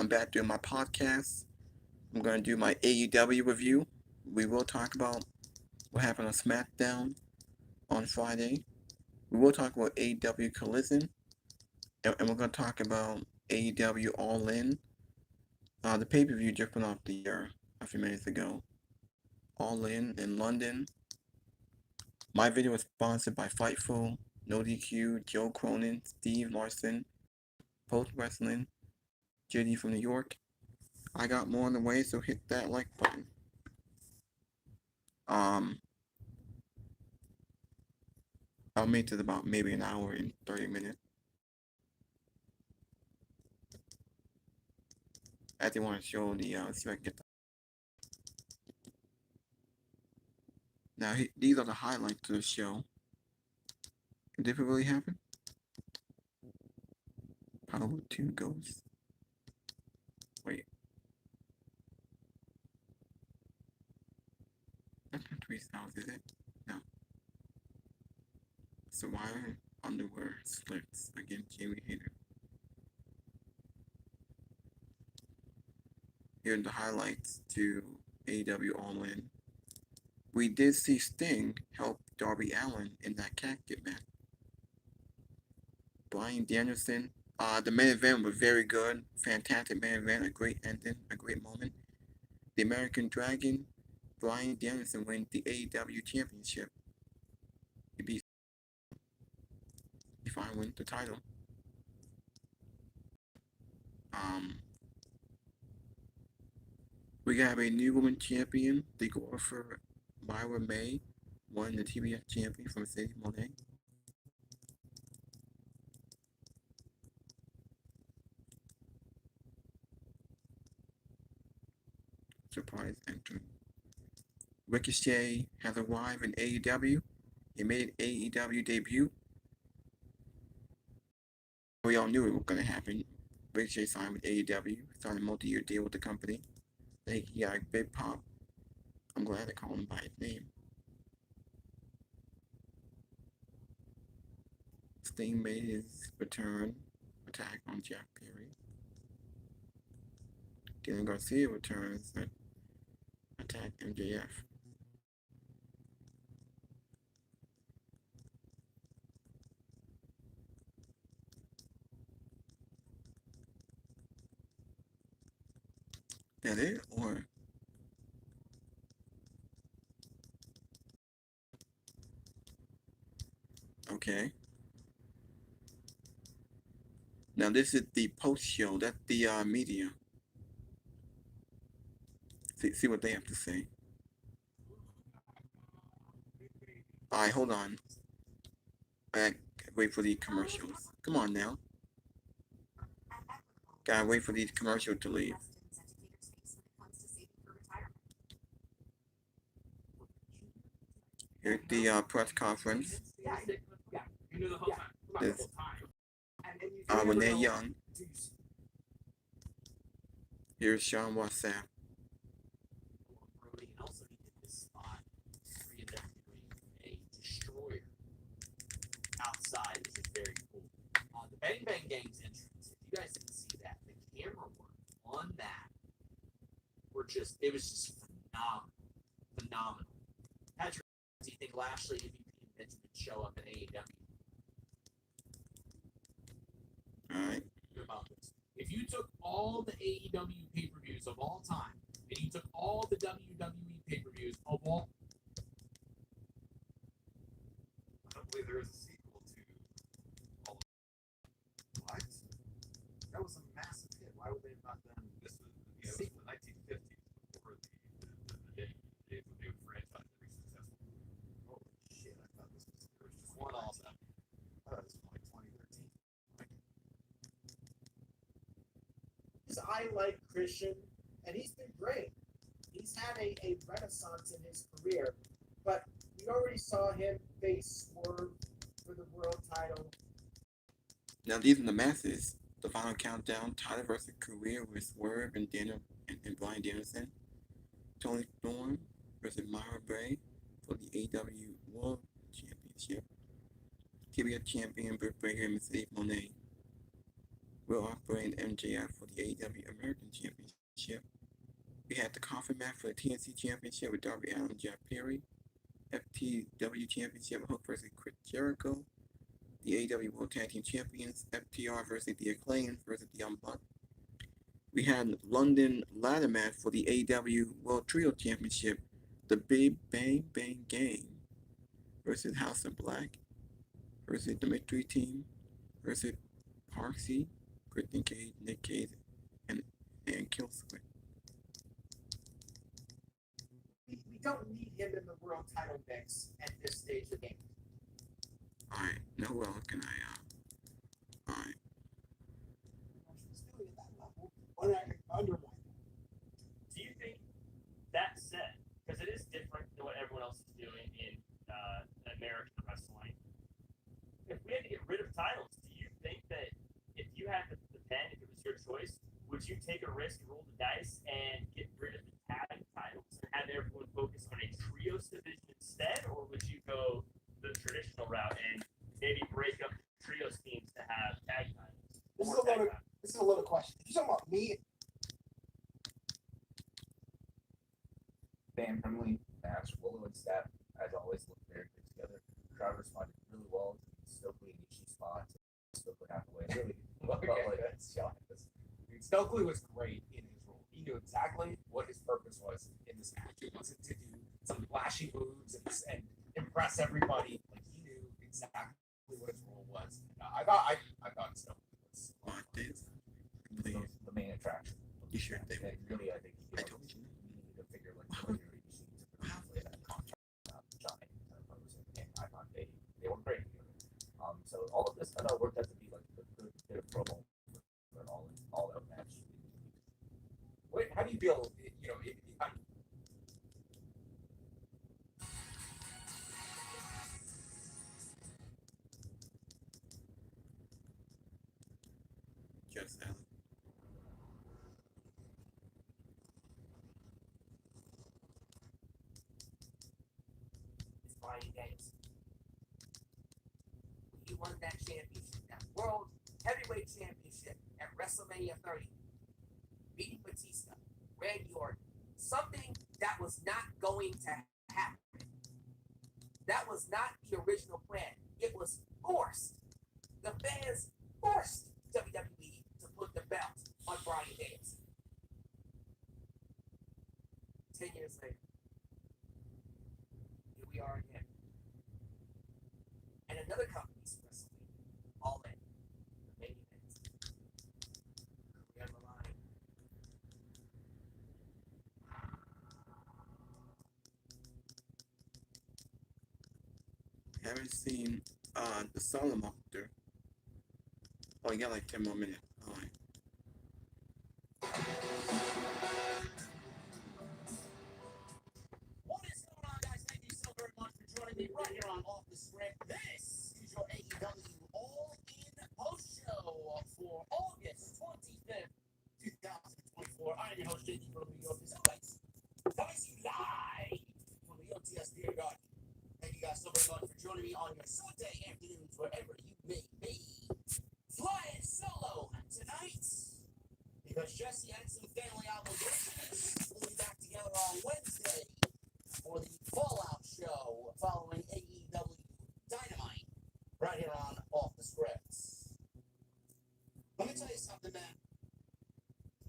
I'm back doing my podcast. I'm going to do my AEW review. We will talk about what happened on Smackdown on Friday. We will talk about AEW Collision. And we're going to talk about AEW All In. The pay-per-view just went off the air a few minutes ago. All in London. My video was sponsored by Fightful, No DQ, Joe Cronin, Steve Larson, Post Wrestling, JD from New York. I got more on the way, so hit that like button. I'll make it about maybe an hour and 30 minutes. I did want to show the, see if I can get that. Now, these are the highlights of the show. Did it really happen? Power 2 goes. Wait. That's not 3,000, is it? No. Survivor underwear splits against Jamie Hayter. Here are the highlights to AEW All In. We did see Sting help Darby Allin in that casket match. Bryan Danielson. The main event was very good. Fantastic main event. A great ending. A great moment. The American Dragon. Bryan Danielson wins the AEW Championship. He beats. He finally wins the title. We have a new woman champion. The golfer Myra May won the TBS champion from Sadie Monet. Surprise entrance. Ricochet has arrived in AEW. He made an AEW debut. We all knew it was going to happen. Ricochet signed with AEW, signed a multi-year deal with the company. He got a big pop. I'm glad they call him by his name. Sting made his return attack on Jack Perry. Dylan Garcia returns and attack MJF. That it? Or okay. Now this is the post show. That's the media. See what they have to say. Alright, hold on. I wait for the commercials. Come on now. Gotta wait for these commercials to leave. Here's the press conference. There's Renee Young. Here's Sean Wassap. Outside, which is very cool. The Bang Bang Gang's entrance, if you guys didn't see that, the camera work on that it was just phenomenal. Patrick, do you think Lashley, MVP, and Benjamin show up in AEW? Alright. Think about this. If you took all the AEW pay-per-views of all time, and you took all the WWE pay-per-views of all, I don't believe there is a sequel to all of what? That was a massive hit. Why would they have not done this? Was the 1950s before the days when they would franchise every successful. Holy shit! I thought there was just one also. I thought this was like 2013. I like Christian, and he's been great. He's had a renaissance in his career, but we already saw him face Swerve for the world title. Now these are the matches. The final countdown: title versus career with Swerve and Bryan Danielson. Tony Storm versus Myra Bray for the AEW World Championship. TBS champion Britt Baker and Mercedes Moné. Will Ospreay and MJF for the AEW American Championship. We had the coffin match for the TNC Championship with Darby Allin and Jeff Perry. FTW Championship, Hook versus Chris Jericho. The AEW World Tag Team Champions, FTR versus the Acclaim versus the Young Bucks. We had London ladder match for the AEW World Trio Championship, the Big Bang Bang Gang versus House of Black versus the Mystery Team versus Parksy, Christian Cage, Nick Cage, and Killswitch. We don't need him in the world title mix at this stage of the game. Alright, now who else can I, alright. Still at that level, or under one. Do you think that said, because it is different than what everyone else is doing in American wrestling, if we had to get rid of titles, do you think that if you had the pen, if it was your choice, would you take a risk, roll the dice, and get rid of the tag titles and have everyone focus on a trios division instead, or would you go the traditional route and maybe break up trios teams to have tag titles? This is a loaded question. If you're talking about me, fan friendly match. Willow and Steph, as always, look very good together. Crowd responded really well to the Stokely and Ishii spots. Stokely halfway. Really, Stokely was great in his role. He knew exactly what his purpose was in this match. It wasn't to do some flashy moves and impress everybody. Like he knew exactly what his role was. I thought Stokely was the main attraction. You sure they And really, I think I told you. we needed to figure like Ishii to play that contract giant kind of person. And I thought they were great together. So all of this kind of worked out to be like a good bit of promo for an all out match. How do you feel? Just Allen. It's Bryan Danielson. He won that championship, that World Heavyweight Championship at WrestleMania 30, beating Batista, Randy Orton. Something that was not going to happen. That was not the original plan. It was forced. The fans forced WWE to put the belt on Bryan Danielson. 10 years later, here we are again. And another company's wrestling all in the main event. We on the line. Haven't seen the Solemn Octor. Oh, you got like 10 more minutes. Alright. What is going on, guys? Thank you so very much for joining me right here on Off the Script. This is your AEW All-In Post Show for August 25th, 2024. I am your host, JD from New York. As always, coming to you live from the OTS Beer Garden. Thank you guys so very much for joining me on your Sunday afternoons, wherever you may be. Flying solo tonight because Jesse had some family obligations. We'll be back together on Wednesday for the Fallout show following AEW Dynamite right here on Off the Scripts. Let me tell you something, man.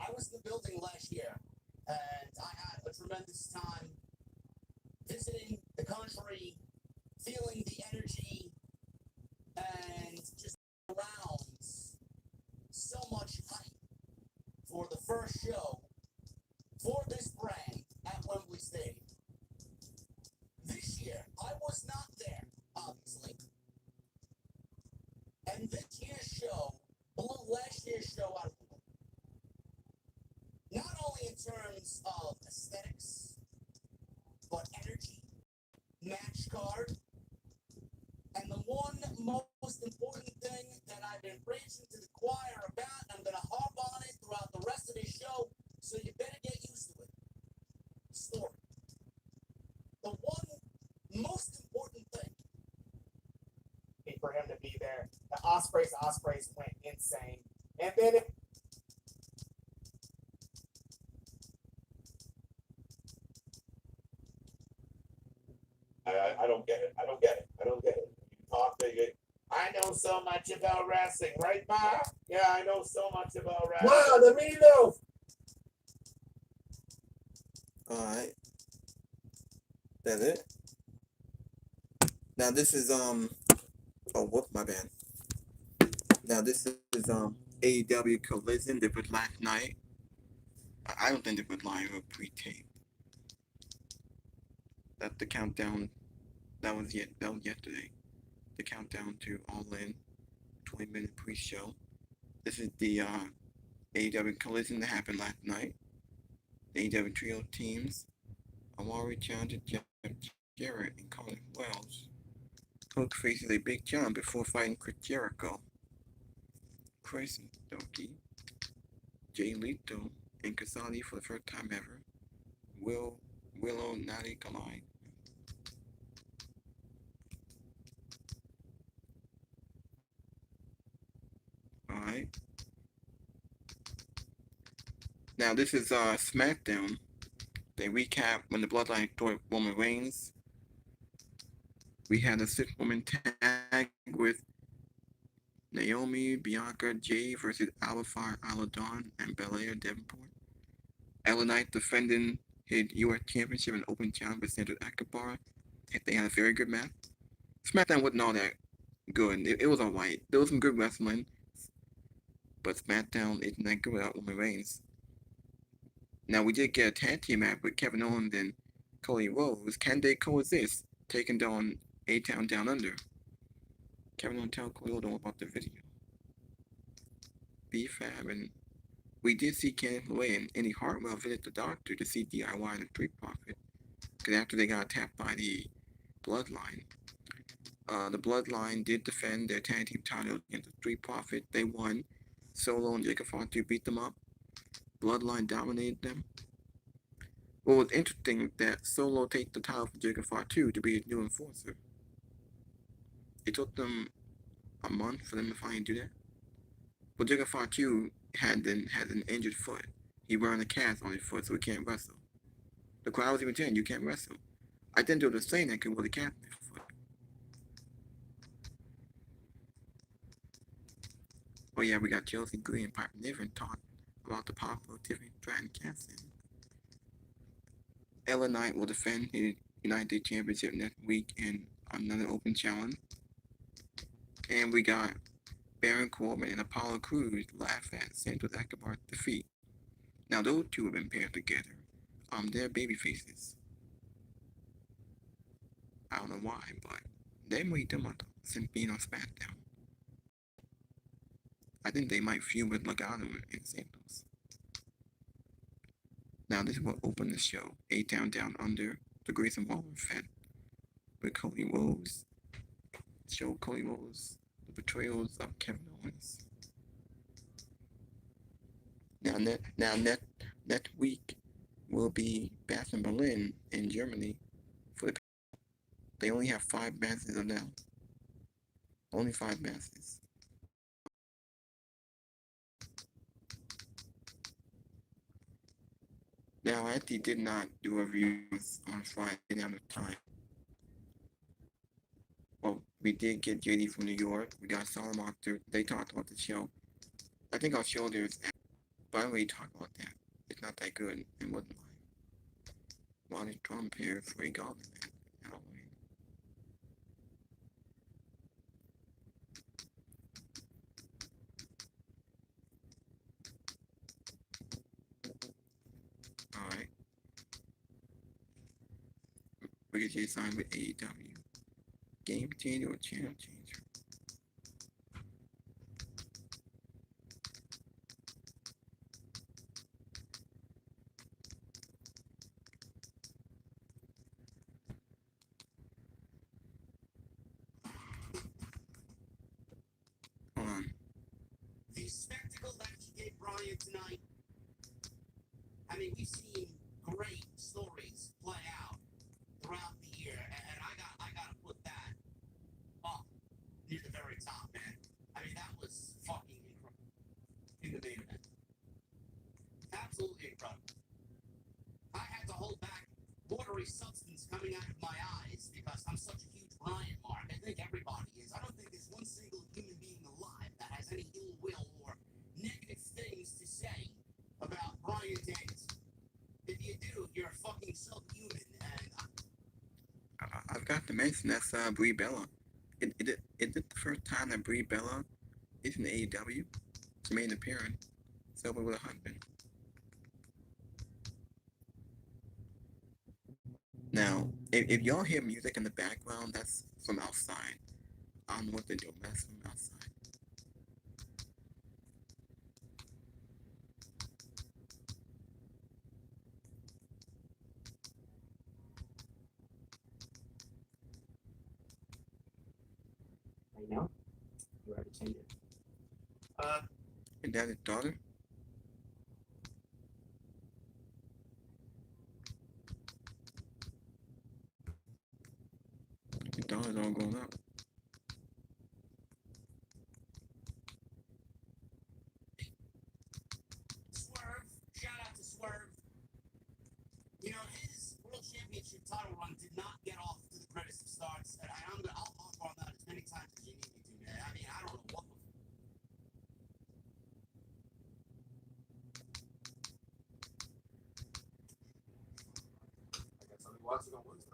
I was in the building last year and I had a tremendous time visiting the country, feeling the energy, and just around so much hype for the first show for this brand at Wembley Stadium. This year, I was not there, obviously. And this year's show blew last year's show out of the water. Not only in terms of aesthetics, but energy, match card, and the one most important thing that I've been preaching to the choir about, I'm going to harp on it throughout the rest of this show, so you better get used to it. Story. The one most important thing. For him to be there, the Ospreys went insane, and then I don't get it. I don't get it. I don't get it. You talk to you. I know so much about wrestling, right, Ma? Yeah, I know so much about wrestling. Wow, let me know. Alright. That's it. Now this is oh whoop, my bad. Now this is AEW Collision. They put last night. I don't think they put live or pre-tape. That's the countdown. That was yesterday. The countdown to All In, 20-minute pre-show. This is the AEW Collision that happened last night. The AEW trio teams. Amari challenges Jeff Jarrett and Carlos Wells. Hook faces a Big John before fighting Chris Jericho. Chris Doki, Jay Leto, and Kasadi for the first time ever. Willow Natty collide. Alright. Now this is Smackdown. They recap when the Bloodline tore Roman Reigns. We had a 6-woman tag with Naomi, Bianca, Jay versus Alba Fire, Isla Dawn, and Belair Davenport. LA Knight defending his U.S. Championship and open challenge with Sandra Akbar. They had a very good match. SmackDown wasn't all that good. It was alright. There was some good wrestling, but SmackDown isn't that good without Roman Reigns. Now we did get a tag team match with Kevin Owens and Cody Rhodes. Can they coexist? Taking down A-Town Down Under. Kevin Owens tell Cody Rhodes about the video. B-Fab, and we did see Kenneth LeRae and Eddie Hartwell visit the doctor to see DIY and the Street Profit. Because after they got attacked by the Bloodline. The Bloodline did defend their tag team title against the Street Profit. They won. Solo and Jacob Fatu beat them up. Bloodline dominated them. What was interesting was that Solo takes the title from Jacob Fatu to be his new enforcer. It took them a month for them to finally do that. But Jacob Fatu had an injured foot. He wearing a cast on his foot, so he can't wrestle. The crowd was even saying, "You can't wrestle." I didn't do the saying that because with the cast on his foot. Oh yeah, we got Chelsea Green and Piper Niven talk about the powerful Tiffany Stratton casting. LA Knight will defend his United States Championship next week in another open challenge. And we got Baron Corbin and Apollo Crews laugh at Santos Escobar's defeat. Now those two have been paired together. They're baby faces. I don't know why, but they made them up since being on Smackdown. I think they might feud with Legado and Santos. Now this will open the show. A-Town Down Under, the Grayson Waller Fed with Cody Rhodes. Show Cody Rhodes the betrayals of Kevin Owens. Now next week will be Bath in Berlin in Germany. They only have 5 matches of now. Only 5 matches. Now, I actually did not do reviews on Friday out of time. Well, we did get JD from New York. We got Solomon. They talked about the show. I think our show there's, but I don't really talk about that. It's not that good and wasn't like Ronnie Trump here for a golden man. Alright. We get signed with AEW. Game changer or channel changer? Hold on. The spectacle that he gave Bryan tonight. I mean, we've seen great stories play out throughout the year, and I gotta put that up near the very top, man. I mean, that was fucking incredible in the main event. Absolutely incredible. I had to hold back water watery substance coming out of my eyes because I'm such a huge Bryan mark. I think everybody is. I don't think there's one single human being alive that has any ill will or negative things to say about Bryan Danielson. If you do, you're fucking subhuman. And I've got to mention that's Brie Bella. Is it the first time that Brie Bella is in AEW? She made an appearance. Silver with a husband. Now, if y'all hear music in the background, that's from outside. I don't know what they're doing. That's from outside. I know. You already changed it. Is that his daughter? His daughter's all grown up. Swerve, shout out to Swerve. You know, his World Championship title run did not get off to the greatest of starts. And I'll harp on that as many times as you need me to, man. I mean, I don't know what the I guess somebody watching on Wednesday.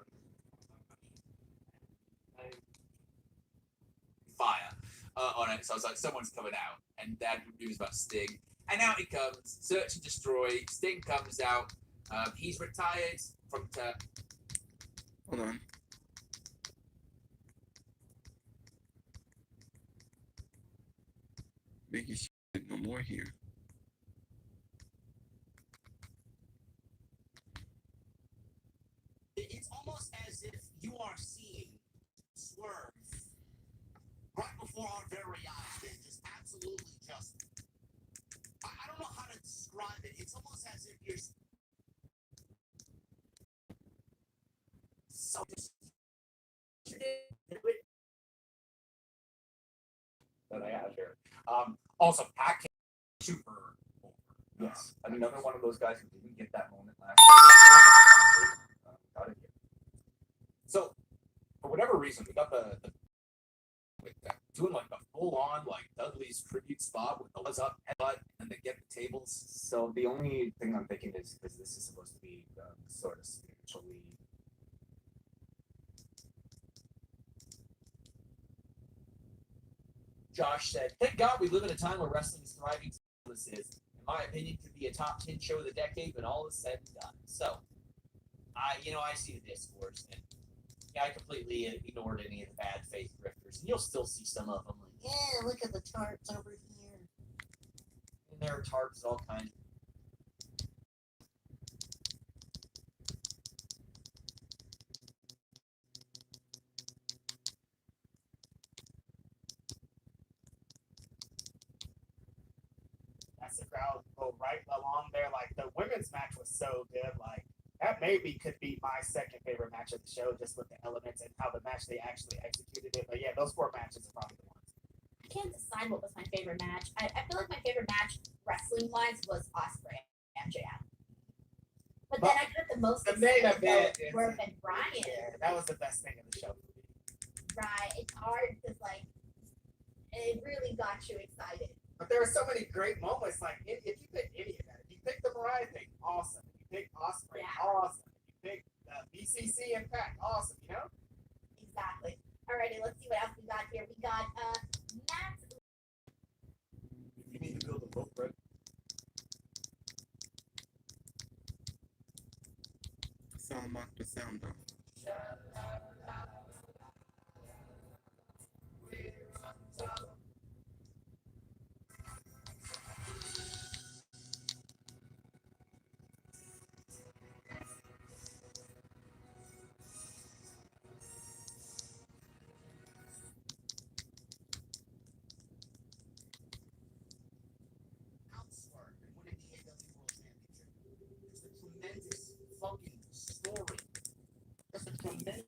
Fire on it. So I was like, someone's coming out, and that news about Sting. And out he comes, Search and Destroy. Sting comes out. He's retired from. Hold on. Making sure there's no more here. It's almost as if you are seeing Swerve right before our very eyes, man. Just absolutely just. I don't know how to describe it. It's almost as if you're so. That I have here. Also, Pat came super over. Yes, another one of those guys who didn't get that moment last year. Got it here. So, for whatever reason, we got the with that doing like the full on like Dudley's tribute spot with the legs up, headbutt, and they get the tables. So the only thing I'm thinking is because this is supposed to be sort of spiritually. Josh said, "Thank God we live in a time where wrestling is thriving. This is, in my opinion, could be a top 10 show of the decade when all is said and done." So, I see the discourse, and yeah, I completely ignored any of the bad faith grifters, and you'll still see some of them like, yeah, look at the tarts over here, and there are tarts of all kinds. That's the crowd go right along there. Like the women's match was so good. Like that maybe could be my second favorite match of the show, just with the elements and how the match they actually executed it. But yeah, those 4 matches are probably the ones. I can't decide what was my favorite match. I feel like my favorite match, wrestling wise, was Osprey and MJF. But then I got the most The main excited event about Swerve and Bryan. Yeah, that was the best thing of the show. Right. It's hard because like it really got you excited. But there were so many great moments. Like if you pick any of that, if you pick the Mariah thing, awesome. If you pick Osprey, Yeah. awesome. If you pick BCC Impact, awesome. You know. Exactly. Alrighty, let's see what else we got here. We got Matt. You need to build a boat, right? Sound mark the sound off. Outsword and winning the AEW World Championship. Just a tremendous fucking story. Just a tremendous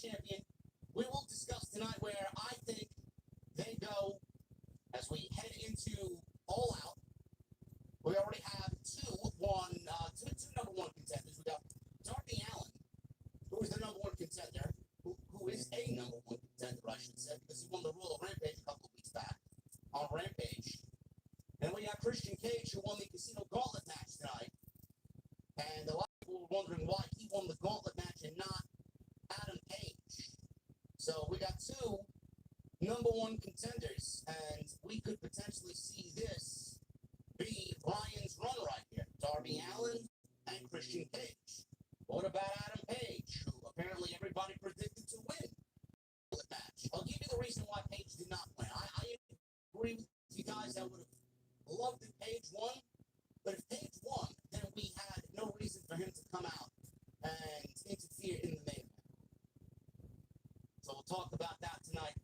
champion. We will discuss tonight where I think they go as we head into All Out. We already have two number one contenders. We got Darby Allin, who is the number one contender, who is a number one contender, I should say, because he won the Royal Rampage a couple of weeks back on Rampage. And we got Christian Cage, who won the Casino Gauntlet match tonight. And a lot of people were wondering why he won the Gauntlet match and not Adam Page. So we got two number one contenders, and we could potentially see this be Bryan's run right here. Darby Allin and Christian Cage. What about Adam Page, who apparently everybody predicted to win the match? I'll give you the reason why Page did not win. I agree with you guys. I would have loved if Page won, but if Page won, then we had no reason for him to come out and interfere in the main event. So we'll talk about that tonight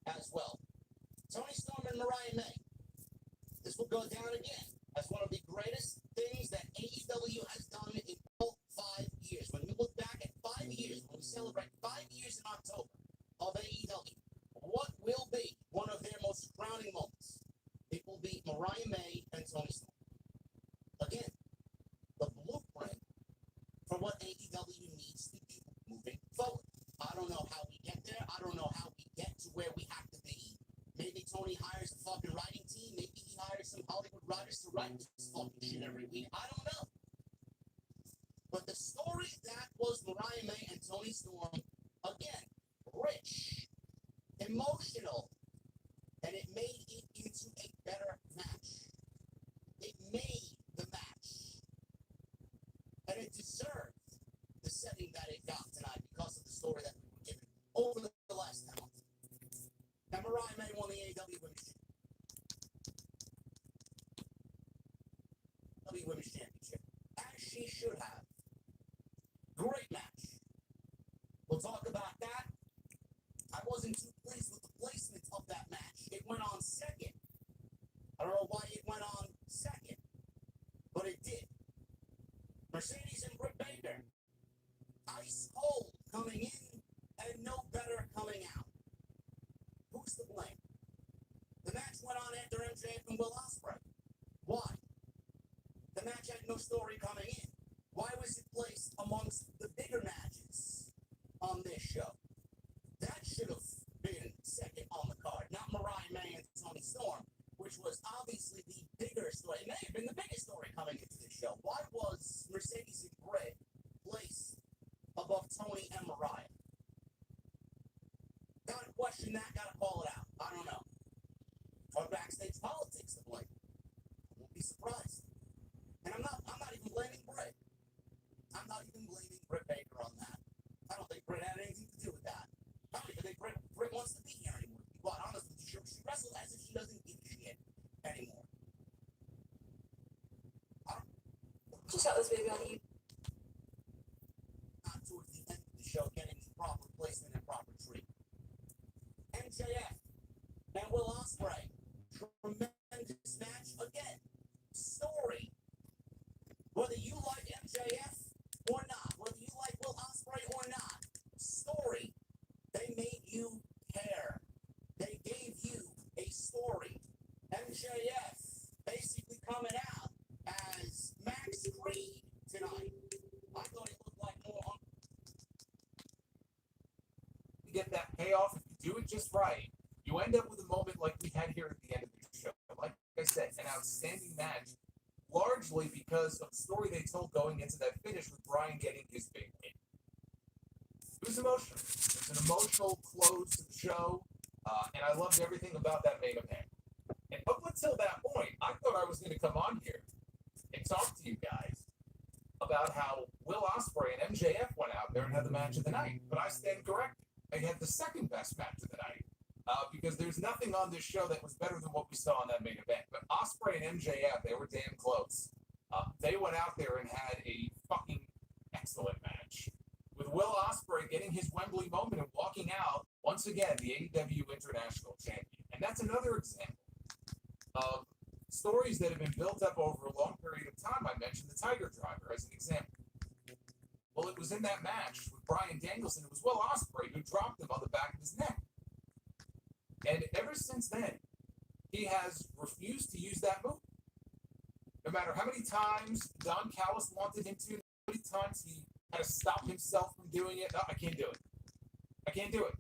as well. Toni Storm and Mariah May. This will go down again as one of the greatest things that AEW has done in all 5 years. When we look back at 5 years, when we celebrate 5 years in October of AEW, what will be one of their most crowning moments? It will be Mariah May and Toni Storm. Again, the blueprint for what AEW needs to do moving forward. I don't know how we get there. I don't know how we get to where we have to be. Maybe Tony hires a fucking writing team. Maybe he hires some Hollywood writers to write this fucking shit every week. I don't know. But the story that was Mariah May and Toni Storm, again, rich, emotional, and it made it into a better match. It made the match. And it deserved the setting that it got tonight because of the story that we were given over the last month. Now, Mariah May won the AEW Women's Championship, as she should have. Great match. We'll talk about that. I wasn't too pleased with the placement of that match. It went on second. I don't know why it went on second, but it did. Mercedes and Britt Baker. Ice cold coming in and no better coming out. Who's to blame? The match went on after MJF and Will Ospreay. Why? The match had no story coming in. Why was it placed amongst the bigger matches on this show? That should have been second on the card, not Mariah May and Toni Storm, which was obviously the bigger story. It may have been the biggest story coming into this show. Why was Mercedes and Britt placed above Toni and Mariah? Gotta question that, gotta call it out. I don't know. Or backstage politics to blame. I won't be surprised. And I'm not even blaming Britt. I'm not even blaming Britt Baker on that. I don't think Britt had anything to do with that. I don't even think Britt wants to be here anymore. To be quite honest with you, she wrestled as if she doesn't give a shit anymore. Just shot this baby on you. Not towards the end of the show getting the proper placement and proper treatment. MJF and Will Ospreay. Tremendous match again. Story. Whether you like MJF or not, whether you like Will Ospreay or not, story. They made you care. They gave you a story. MJF basically coming out as Max Creed tonight. I thought it looked like more on. To get that payoff, if you do it just right, you end up with a moment like we had here at the end of the show. Like I said, an outstanding match, largely because of the story they told going into that finish with Bryan getting his big win. It was emotional. It was an emotional close to the show, and I loved everything about that main event. And up until that point, I thought I was going to come on here and talk to you guys about how Will Ospreay and MJF went out there and had the match of the night. But I stand corrected. They had the second best match of the night. Because there's nothing on this show that was better than what we saw in that main event. But Ospreay and MJF, they were damn close. They went out there and had a fucking excellent match. With Will Ospreay getting his Wembley moment and walking out, once again, the AEW International Champion. And that's another example of stories that have been built up over a long period of time. I mentioned the Tiger Driver as an example. Well, it was in that match with Bryan Danielson. It was Will Ospreay who dropped him on the back of his neck. And ever since then, he has refused to use that move. No matter how many times Don Callis wanted him to, how many times he had to stop himself from doing it. No, I can't do it. I can't do it.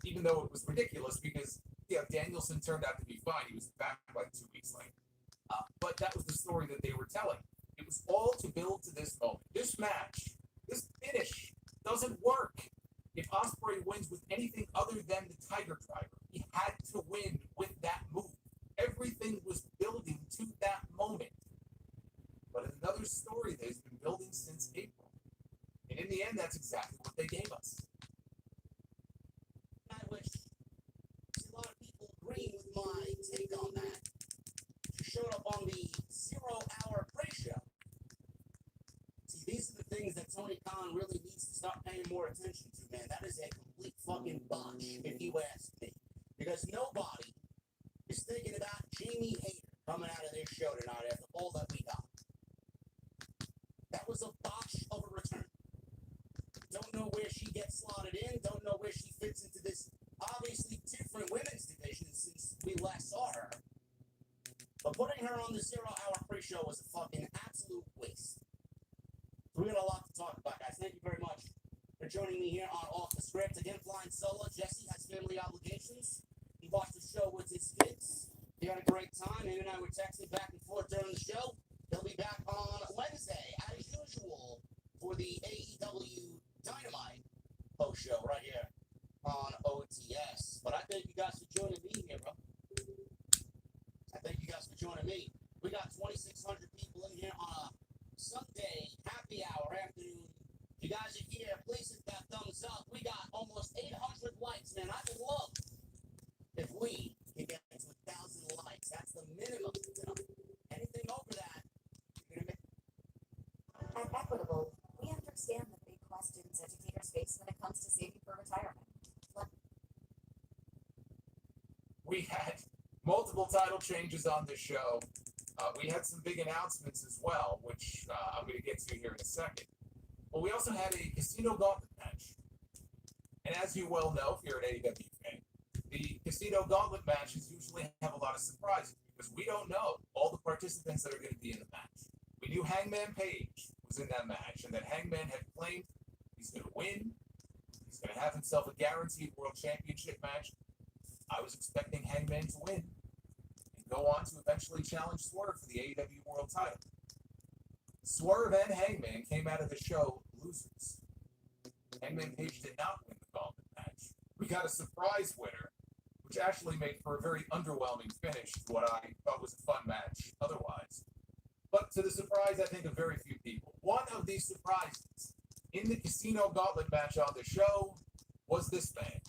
Even though it was ridiculous because, Danielson turned out to be fine. He was back like 2 weeks later. But that was the story that they were telling. It was all to build to this moment. This match, this finish doesn't work. If Ospreay wins with anything other than the Tiger Driver, he had to win with that move. Everything was building to that moment. But another story that has been building since April. And in the end, that's exactly what they gave us. I wish a lot of people agree with my take on that. She showed up on the 0-hour pre-show. See, these are the things that Tony Khan really needs to start paying more attention to, man. That is a complete fucking botch, if you ask me. Because nobody is thinking about Jamie Hayter coming out of this show tonight after all that we got. That was a botch of a return. Don't know where she gets slotted in. Don't know where she fits into this obviously different women's division since we last saw her. But putting her on the 0-hour pre-show was a fucking absolute waste. We got a lot to talk about, guys. Thank you very much for joining me here on Off the Script. Again, flying solo. Jesse has family obligations. He watched the show with his kids. He had a great time. Him and I were texting back and forth during the show. He'll be back on Wednesday, as usual, for the AEW Dynamite post show right here on OTS. But I thank you guys for joining me here, bro. I thank you guys for joining me. We got 2,600 people in here on a Sunday happy hour afternoon. If you guys are here, please hit that thumbs up. We got almost 800 likes, man. I would love if we can get to 1,000 likes. That's the minimum. Anything over that, you're gonna make. At Equitable, we understand the big questions educators face when it comes to saving for retirement. We had multiple title changes on this show. We had some big announcements as well, which I'm going to get to here in a second. But we also had a Casino Gauntlet match. And as you well know, if you're an AEW fan, the Casino Gauntlet matches usually have a lot of surprises because we don't know all the participants that are going to be in the match. We knew Hangman Page was in that match, and that Hangman had claimed he's going to win. He's going to have himself a guaranteed world championship match. I was expecting Hangman to win and go on to eventually challenge Swerve for the AEW world title. Swerve and Hangman came out of the show losers. Hangman Page did not win the Gauntlet match. We got a surprise winner, which actually made for a very underwhelming finish to what I thought was a fun match otherwise. But to the surprise, I think, of very few people. One of these surprises in the Casino Gauntlet match on the show was this man.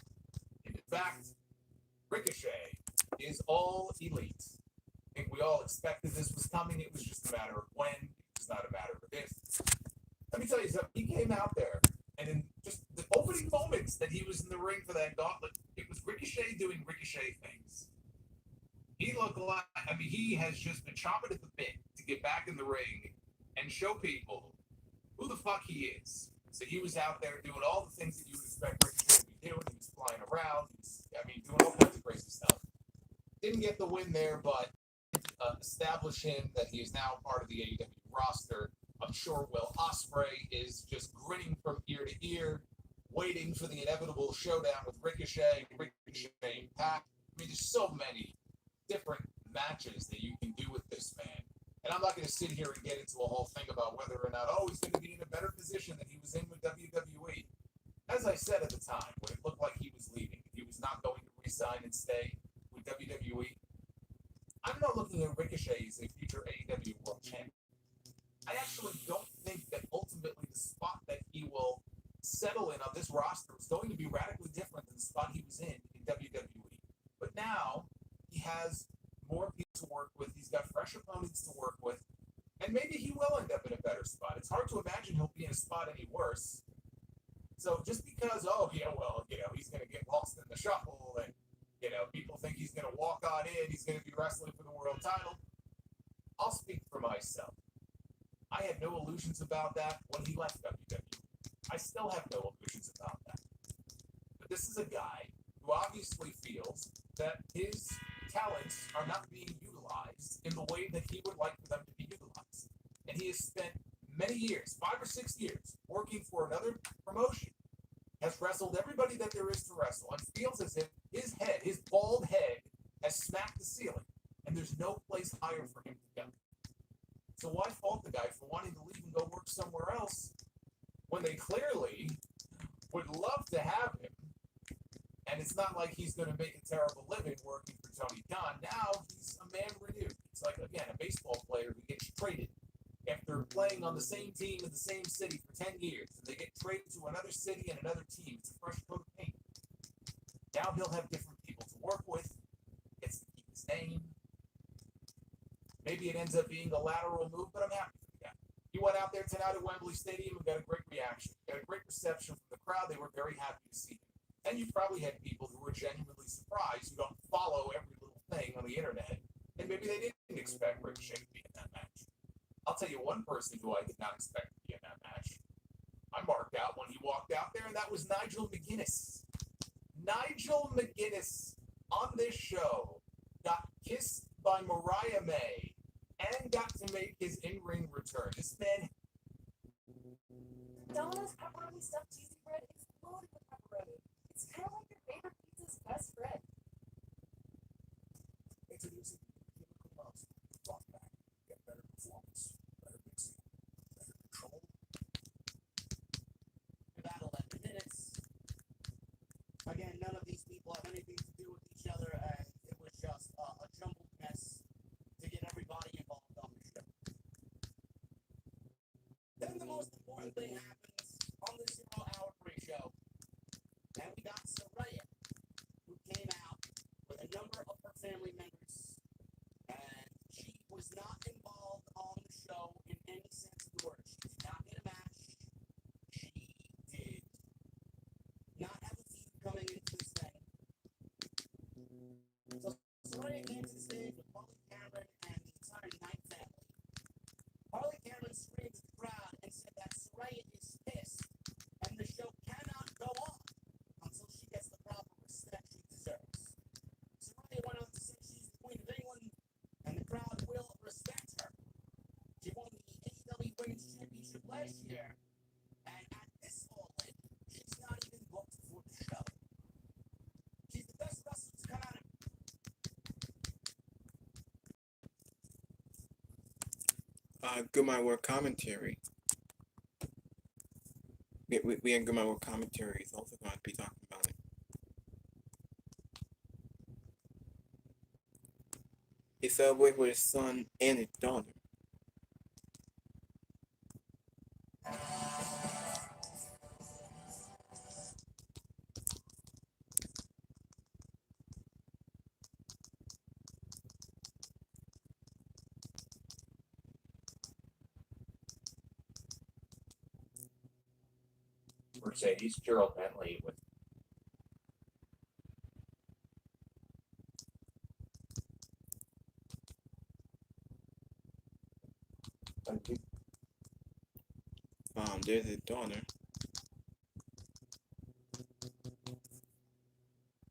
And in fact, Ricochet is all elite. I think we all expected this was coming. It was just a matter of when. It was not a matter of if. Let me tell you something. He came out there, and in just the opening moments that he was in the ring for that gauntlet, it was Ricochet doing Ricochet things. He looked like, he has just been chomping at the bit to get back in the ring and show people who the fuck he is. So he was out there doing all the things that you would expect Ricochet to be doing. He was flying around. He was, doing all kinds of crazy stuff. Didn't get the win there, but establish him that he is now part of the AEW roster. I'm sure Will Ospreay is just grinning from ear to ear, waiting for the inevitable showdown with Ricochet and Pac. There's so many different matches that you can do with this man. And I'm not going to sit here and get into a whole thing about whether or not, he's going to be in a better position than he was in with WWE. As I said at the time, when it looked like he was leaving, he was not going to resign and stay with WWE. I'm not looking at Ricochet as a future AEW World Champion. I actually don't think that ultimately the spot that he will settle in on this roster is going to be radically different than the spot he was in WWE. But now he has more people to work with. He's got fresh opponents to work with. And maybe he will end up in a better spot. It's hard to imagine he'll be in a spot any worse. So just because, he's going to get lost in the shuffle and, people think he's going to walk on in, he's going to be wrestling for the world title, I'll speak for myself. I had no illusions about that when he left WWE. I still have no illusions about that. But this is a guy who obviously feels that his talents are not being utilized in the way that he would like for them to be utilized. And he has spent many years, 5 or 6 years, working for another promotion, has wrestled everybody that there is to wrestle, and feels as if his head, his bald head, has smacked the ceiling, and there's no place higher for him to go. So why fault the guy for wanting to leave and go work somewhere else when they clearly would love to have him? And it's not like he's going to make a terrible living working for Tony Khan. Now he's a man renewed. It's like, again, a baseball player who gets traded after playing on the same team in the same city for 10 years. And they get traded to another city and another team. It's a fresh coat of paint. Now he'll have different people to work with. Gets to keep his name. Maybe it ends up being a lateral move, but I'm happy for the guy. He went out there tonight at Wembley Stadium and got a great reaction. Got a great reception from the crowd. They were very happy to see him. And you probably had people who were genuinely surprised who don't follow every little thing on the internet. And maybe they didn't expect Ricochet to be in that match. I'll tell you one person who I did not expect to be in that match. I marked out when he walked out there, and that was Nigel McGuinness. Nigel McGuinness on this show got kissed by Mariah May and got to make his in-ring return. This man. Domino's pepperoni stuffed cheesy bread is loaded with pepperoni. It's kind of like your favorite pizza's best friend. Introducing chemical gloves. Rock back. Get better performance. Better mixing. Better control. About 11 minutes. Again, none of these people have anything to do with each other, and it was just a jumbled mess to get everybody involved on the show. Then the most important thing happens on the 0-hour pre-show. And we got Saraya, who came out with a number of her family members, and she was not involved on the show in any sense of the word. She did not get a match. She did not have a feud coming into this thing. So Saraya came to the stage with Harley Cameron and the entire Knight family. Harley Cameron screamed at the crowd and said that Saraya is pissed, and the show cannot go on until she gets the proper respect she deserves. Saraya went on to say she's the Queen of England, and the crowd will respect her. She won the AEW Women's Championship last year, and at this moment, she's not even booked for the show. She's the best wrestler to come out of Good My Work commentary. We had Good My Work commentary is also going to be talking about it. He celebrated with his son and his daughter. Mercedes, Gerald Bentley with There's his daughter.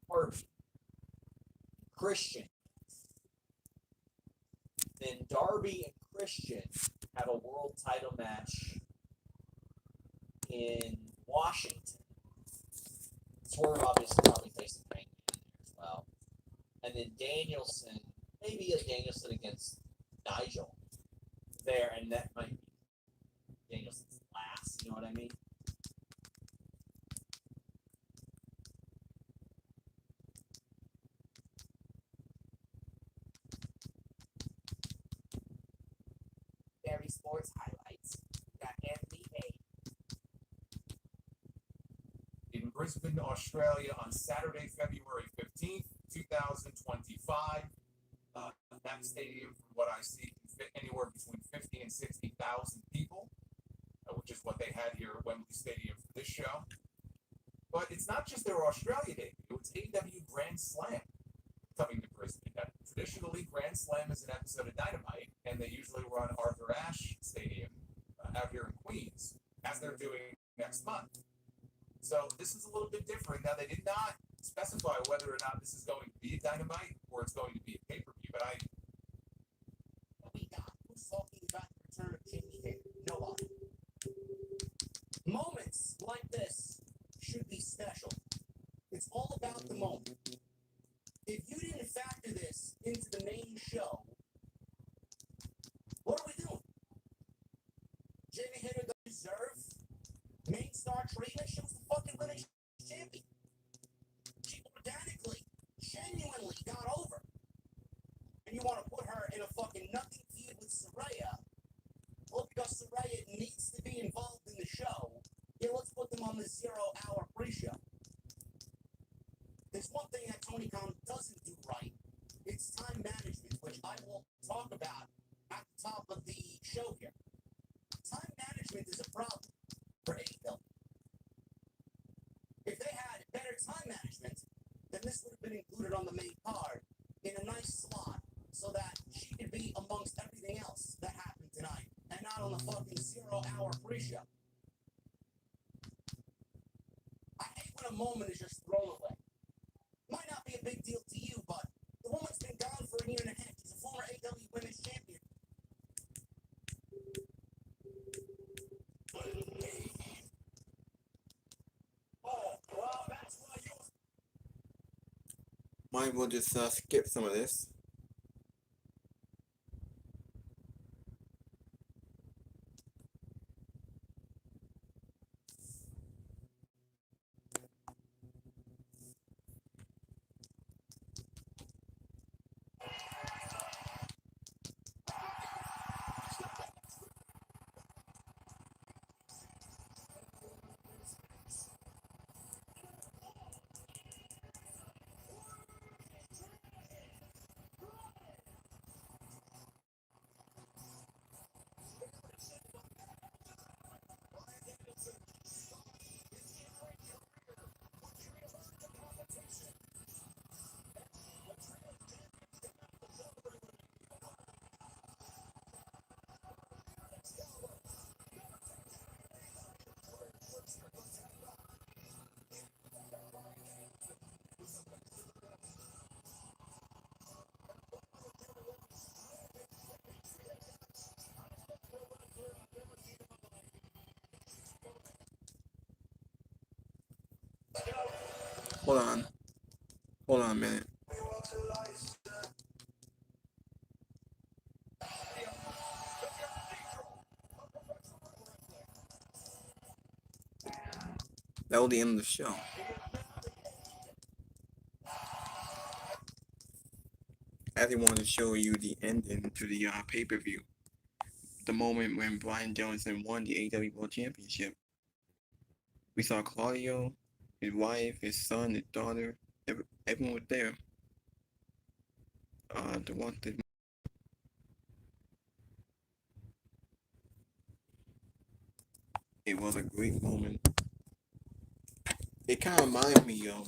Harvey, Christian. Then Darby and Christian have a world title match in Washington. Swerve obviously probably facing Bryan as well. And then Danielson, maybe a Danielson against Nigel there, and that might be Danielson's last, you know what I mean? Barry Sports highlights. Got Anthony A. In Brisbane, Australia on Saturday, February 15th, 2025. That stadium, from what I see, can fit anywhere between 50 and 60,000 people, which is what they had here at Wembley Stadium for this show. But it's not just their Australia debut, it's AEW Grand Slam coming to Brisbane. Traditionally, Grand Slam is an episode of Dynamite, and they usually run Arthur Ashe Stadium out here in Queens, as they're doing next month. So this is a little bit different. Now, they did not specify whether or not this is going to be a Dynamite or it's going to be a pay-per-view, but We got who's talking about the return of Jamie Hayter. Nobody. Moments like this should be special. It's all about the moment. If you didn't factor this into the main show, what are we doing? Jamie Hayter doesn't deserve main star treatment. She was the fucking women's champion. She organically, genuinely got over. And you want to put her in a fucking nothing feud with Saraya? Well, because Saraya needs to be involved in the show, yeah, let's put them on the 0-hour pre-show. There's one thing that Tony Khan doesn't do right. It's time management, which I will talk about at the top of the show here. Time management is a problem for AEW. If they had better time management, then this would have been included on the main card in a nice slot so that she could be amongst everything else that happened tonight and not on the fucking 0-hour pre-show. I hate when a moment is just thrown away. Might not be a big deal to you, but the woman's been gone for a year and a half. She's a former AEW Women's Champion. Oh, well, that's why you Might as well just skip some of this. Hold on. Hold on a minute. That was the end of the show. I actually wanted to show you the ending to the pay-per-view. The moment when Bryan Danielson won the AEW World Championship. We saw Claudio, his wife, his son, his daughter, everyone was there. It was a great moment. It kind of reminded me of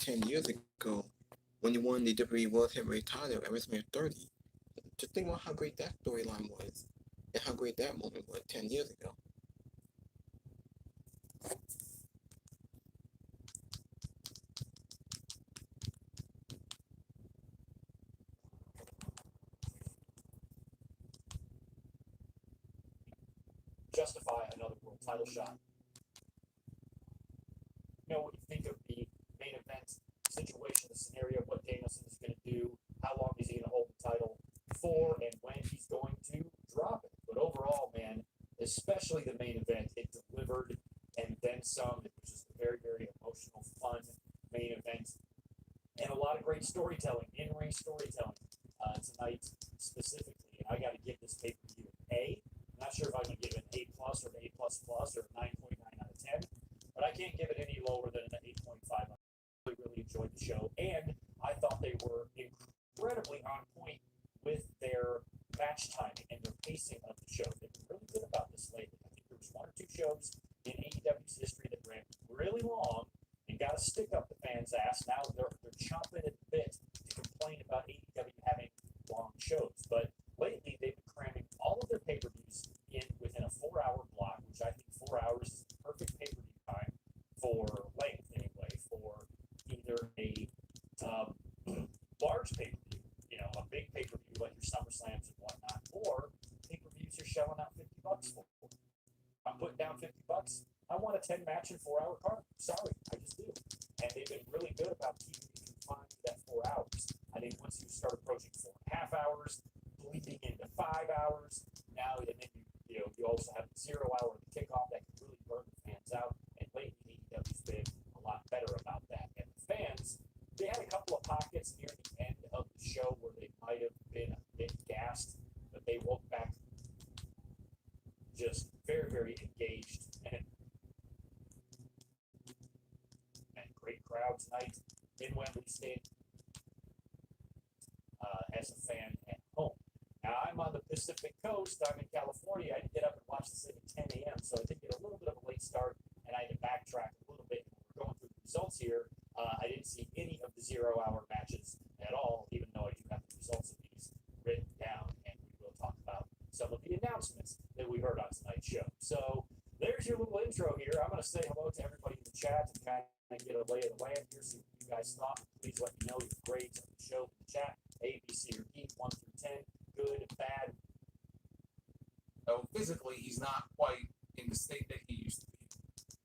10 years ago when he won the WWE World Heavyweight title at WrestleMania 30. Just think about how great that storyline was and how great that moment was 10 years ago. justify another world title shot. You know what you think of the main event situation, the scenario, what Danielson is going to do, how long is he going to hold the title for, and when he's going to drop it. But overall, man, especially the main event, it delivered and then some. It was just a very, very emotional, fun main event. And a lot of great storytelling, in-ring storytelling tonight specifically. And I got to give this pay-per-view an A. I'm not sure if I'm going to give it an A+ or an A++ or a 9.9 out of 10, but I can't give it any lower than an 8.5. I really enjoyed the show, and I thought they were incredibly on point with their match timing and their pacing of the show. They've been really good about this lately. I think there was one or two shows in AEW's history that ran really long and got to stick up the fans' ass. Now they're chomping at the bit to complain about AEW having long shows. But lately they've been cramming all of their pay-per-views in within a 4-hour 10 match and 4 hour card. Sorry, I just do. And they've been really good about keeping it confined to that 4 hours. I think once you start approaching 4.5 hours, bleeding into 5 hours, now and then you also have the 0 hour of the kickoff that can really burn the fans out. And lately AEW's been a lot better about that. And the fans, they had a couple of pockets near the end of the show where they might have been a bit gassed, but they woke back just very, very engaged and great crowd tonight in Wembley Stadium as a fan at home. Now, I'm on the Pacific Coast. I'm in California. I had to get up and watch this thing at 10 a.m., so I did get a little bit of a late start, and I had to backtrack a little bit. We're going through the results here. I didn't see any of the 0 hour matches at all, even though I do have the results of these written down, and we will talk about some of the announcements that we heard on tonight's show. So there's your little intro here. I'm going to say hello to everybody in the chat and kind of get a lay of the land here, see what you guys thought. Please let me know your grades of the show in the chat. A, B, C, or D, 1 through 10, good, bad. So physically, he's not quite in the state that he used to be.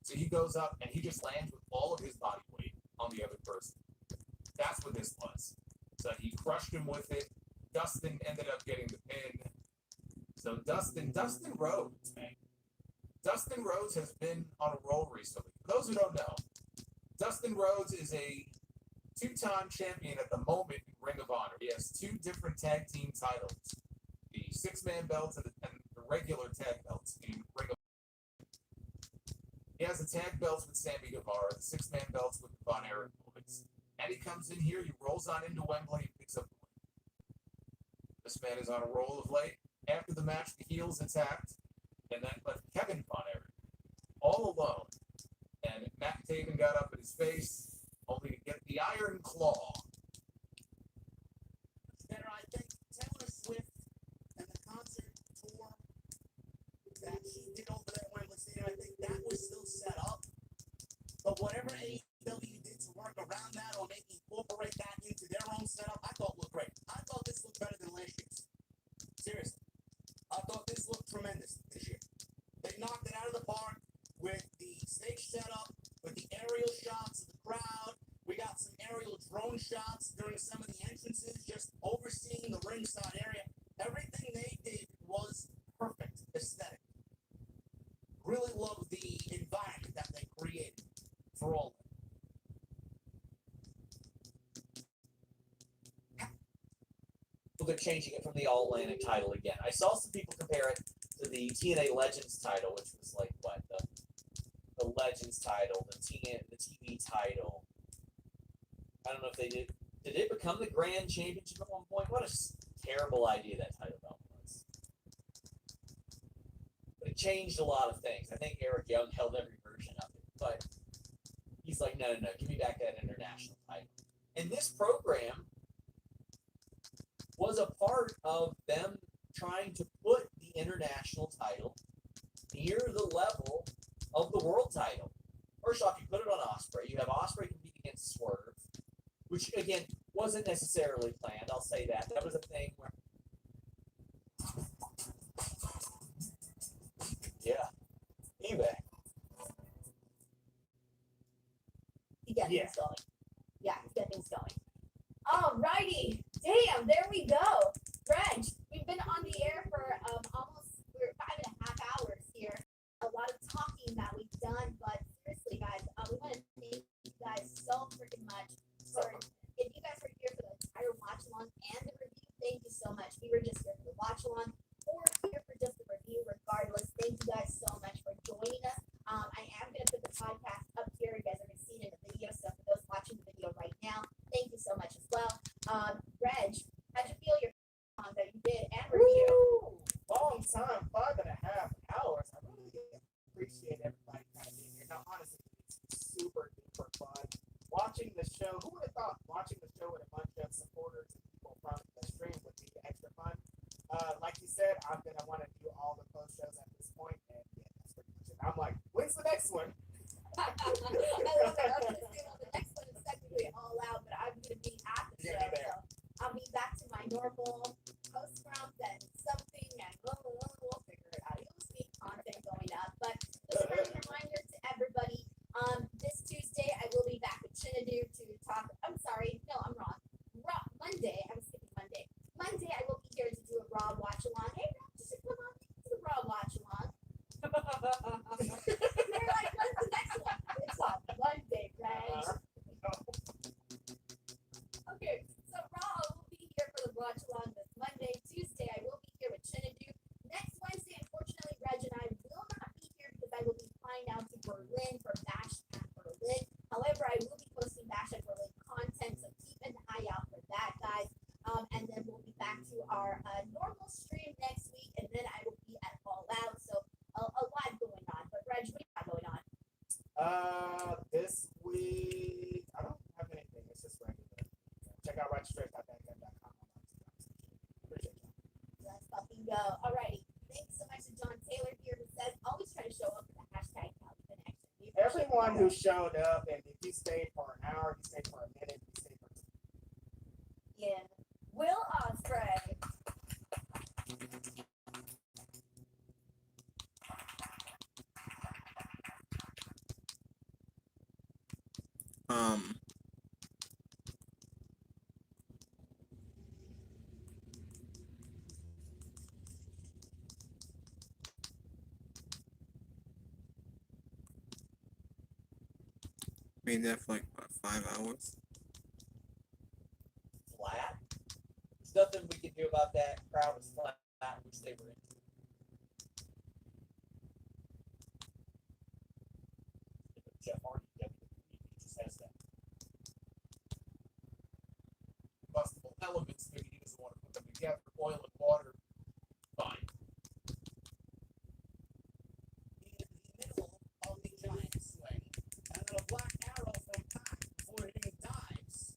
So he goes up and he just lands with all of his body weight on the other person. That's what this was. So he crushed him with it. Dustin ended up getting the pin. So Dustin Rhodes, man. Dustin Rhodes has been on a roll recently. For those who don't know, Dustin Rhodes is a 2-time champion at the moment in Ring of Honor. He has 2 different tag team titles. The 6-man belts and the regular tag belts in Ring of Honor. He has the tag belts with Sammy Guevara, the 6-man belts with the Von Erich boys. And he comes in here, he rolls on into Wembley and picks up the win. This man is on a roll of late. After the match, the heels attacked, and that left Kevin Von Erich all alone. And Matt Taven got up in his face, only to get the Iron Claw. Better, I think, Taylor Swift and the concert tour that she did over there at Wembley Stadium, I think that was still set up. But whatever AEW did to work around that or maybe incorporate that into their own setup, I thought looked great. I thought this looked better than last year's. Seriously. I thought this looked tremendous this year. They knocked it out of the park with the stage setup, with the aerial shots of the crowd. We got some aerial drone shots during some of the entrances, just overseeing the ringside area. Everything they did was perfect aesthetic. Really love the environment that they created for all of it. They're changing it from the All Atlantic title again. I saw some people compare it to the TNA Legends title, which was like what the Legends title, the TV title. I don't know if they did. Did it become the Grand Championship at one point? What a terrible idea that title belt was. But it changed a lot of things. I think Eric Young held every version of it, but he's like, no, give me back that international title. And this program was a part of them trying to put the international title near the level of the world title. First off, you put it on Ospreay. You have Ospreay compete against Swerve, which again wasn't necessarily planned. I'll say that. That was a thing where, yeah, eBay. You get Yeah. things going. Yeah, get things going. Alrighty. Damn, there we go. Reg, we've been on the air for almost 5.5 hours here. A lot of talking that we've done, but seriously, guys, we want to thank you guys so freaking much for, if you guys were here for the entire watch along and the review, thank you so much. We were just here for the watch along or here for just the review, regardless. Thank you guys so much for joining us. I am going to put the podcast up here. You guys are going to see it in the video, so for those watching the video right now, thank you so much as well. Reg, how'd you feel your song that you did and review? Woo! Long time, 5.5 hours. I really appreciate everybody kind of being here. Now, honestly, it's super duper fun. Watching the show, who would have thought watching the show with a bunch of supporters and people from the stream would be extra fun? Like you said, I'm going to want to do all the post shows at this point, and yeah, that's pretty much it. I'm like, when's the next one? I love it. I was going to say, well, the next one is technically all out, but I'm going to be at the show. So I'll be back to my normal post round and something, and we'll figure it out. You'll see content going up. But just a friendly reminder to everybody. normal stream next week, and then I will be at All Out. So a lot going on. But Reg, what do you got going on? This week I don't have anything. It's just regular. Check out registration.bandcamp.com. Appreciate you. Let's fucking go. Alrighty. Thanks so much to John Taylor here, who says always try to show up with the hashtag Cali Connection. We appreciate Everyone that. who showed up, and if you stayed for an hour, you stayed for a minute, you stayed for Yeah. Will Ospreay. Um, made that for like what, 5 hours. Flat. There's nothing we can do about that. Crowd was flat, which they were in. Jeff Hardy. He just has that. Combustible elements, maybe he doesn't want to put them together. Oil and water, fine. In the middle of the giant swing, and then a black arrow from Pac before hitting dives.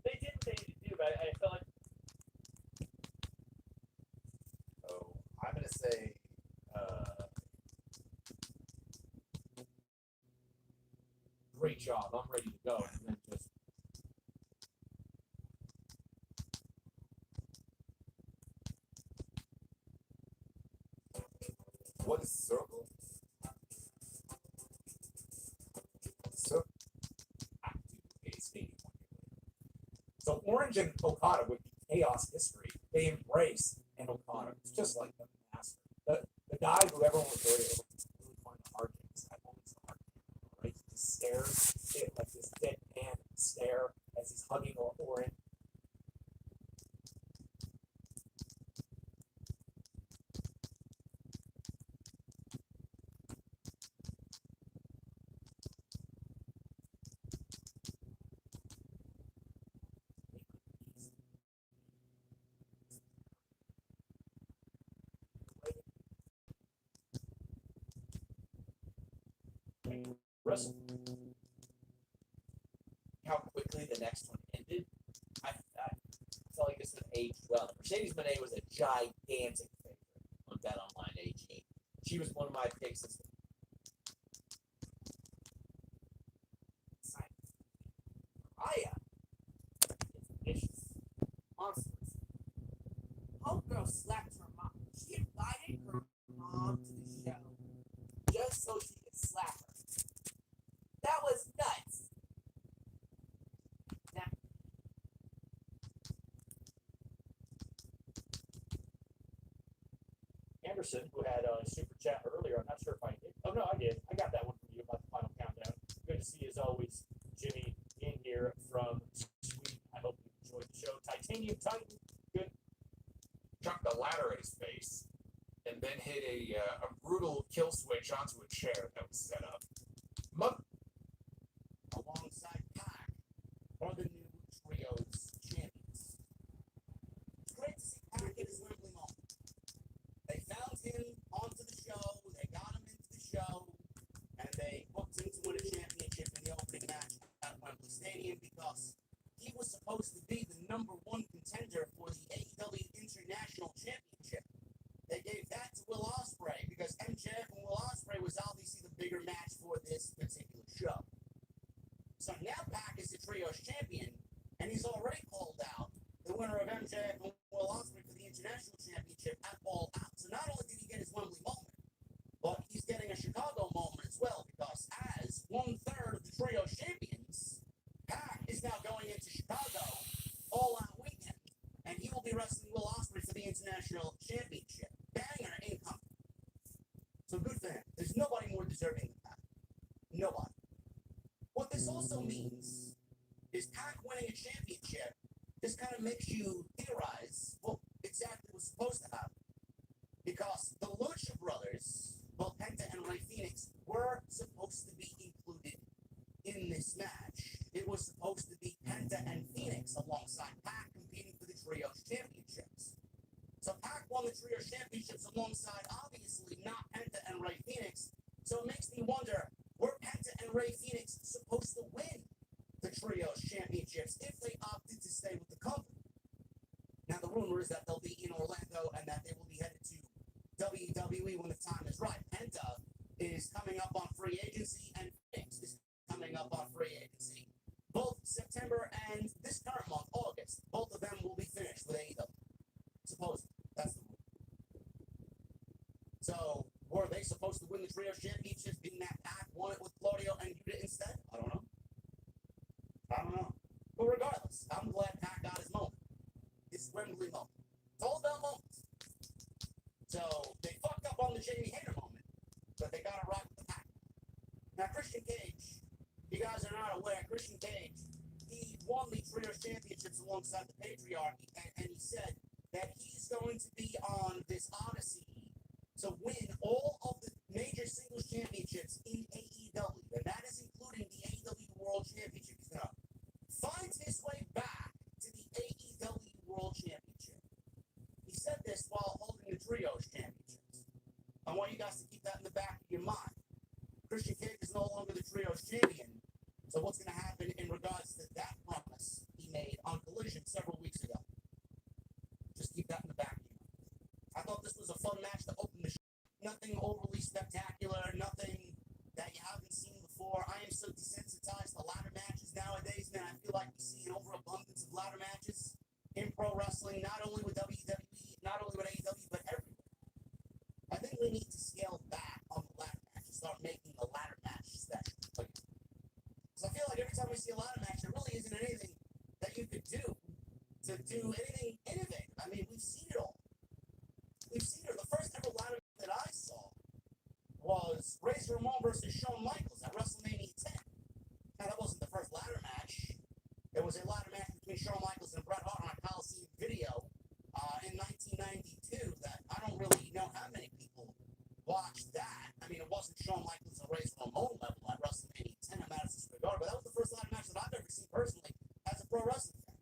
They did what they needed to do, but I felt like Oh, I'm gonna say Great job. I'm ready to go. And then just what is circle? Circle. So Orange and Okada would be chaos history. They embrace and Okada. It's just like the master. The guy who everyone was really find the hard things. That moment's the hard thing, right? He just stares, like this deadpan stare as he's hugging Orange. Russell. How quickly the next one ended. I felt like this one aged well. Mercedes Moné was a gigantic favorite on Bet Online AG. She was one of my picks this week. Raya. It's vicious. Monstrous. Homegirl slapped her mom. She invited her mom to the show just so she could slap her. That was nuts. Now, Anderson, who had a super chat earlier, I'm not sure if I did. Oh, no, I did. I got that one from you about the final countdown. Good to see, as always, Jimmy in here from Sweden. I hope you enjoyed the show. Titanium Titan, good. Chucked a ladder at his face, and then hit a brutal kill switch onto a chair that was set up. alongside Pac are the new Trios champions. It's great to see Pac in his Wembley moment. They found him onto the show, they got him into the show, and they booked him to win a championship in the opening match at Wembley Stadium because he was supposed to be the #1 contender for the AEW International Championship. They gave that to Will Ospreay because MJF and Will Ospreay was obviously the bigger match for this particular show. So now Pac is the Trios champion, and he's already called out the winner of MJF and Will Ospreay for the International Championship at All Out. So not only did he get his Wembley moment, but he's getting a Chicago moment as well, because as 1/3 of the Trios champions, Pac is now going into Chicago All Out weekend, and he will be wrestling Will Ospreay for the International Championship. Banger income. So good for him. There's nobody more deserving than Pac. Nobody. What this also means is Pac winning a championship. This kind of makes you theorize So Pac won the Trio Championships alongside, obviously, not Penta and Ray Phoenix. So it makes me wonder, were Penta and Ray Phoenix supposed to win the Trios Championships if they opted to stay with the company? Now, the rumor is that they'll be in Orlando and that they will be headed to WWE when the time is right. Penta is coming up on free agency, and Phoenix is coming up on free agency. Both September and this current month, August, both of them will be finished with AEW. Supposedly. That's the rule. So, were they supposed to win the Trio Championships, being that Pac won it with Claudio and Yuta instead? I don't know. But regardless, I'm glad Pac got his moment. His Wembley moment. It's all about moments. So, they fucked up on the Jamie Hayter moment, but they got it right with the Pac. Now, Christian Cage, you guys are not aware, Christian Cage, he won the Trio Championships alongside the Patriarchy, and he said that he's going to be on this odyssey to win all of the major singles championships in AEW, and that is including the AEW World Championship. He's going to find his way back to the AEW World Championship. He said this while holding the Trios Championships. I want you guys to keep that in the back of your mind. Christian Cage is no longer the Trios Champion, so what's going to happen in regards to that promise he made on Collision several weeks ago? Just keep that in the back of your mind. I thought this was a fun match to open the show. Nothing overly spectacular, nothing that you haven't seen before. I am so desensitized to ladder matches nowadays, man. I feel like we see an overabundance of ladder matches in pro wrestling, not only with WWE, not only with AEW, but everywhere. I think we need to scale back on the ladder match and start making the ladder match special. Because I feel like every time we see a ladder match, there really isn't anything that you could do to do anything innovative. I mean, we've seen it all. We've seen it. The first ever ladder match that I saw was Razor Ramon versus Shawn Michaels at WrestleMania 10. Now, that wasn't the first ladder match. There was a ladder match between Shawn Michaels and Bret Hart on a Coliseum video in 1992 that I don't really know how many people watched that. I mean, it wasn't Shawn Michaels and Razor Ramon level at WrestleMania 10 at Madison Square Garden, but that was the first ladder match that I've ever seen personally as a pro wrestling fan.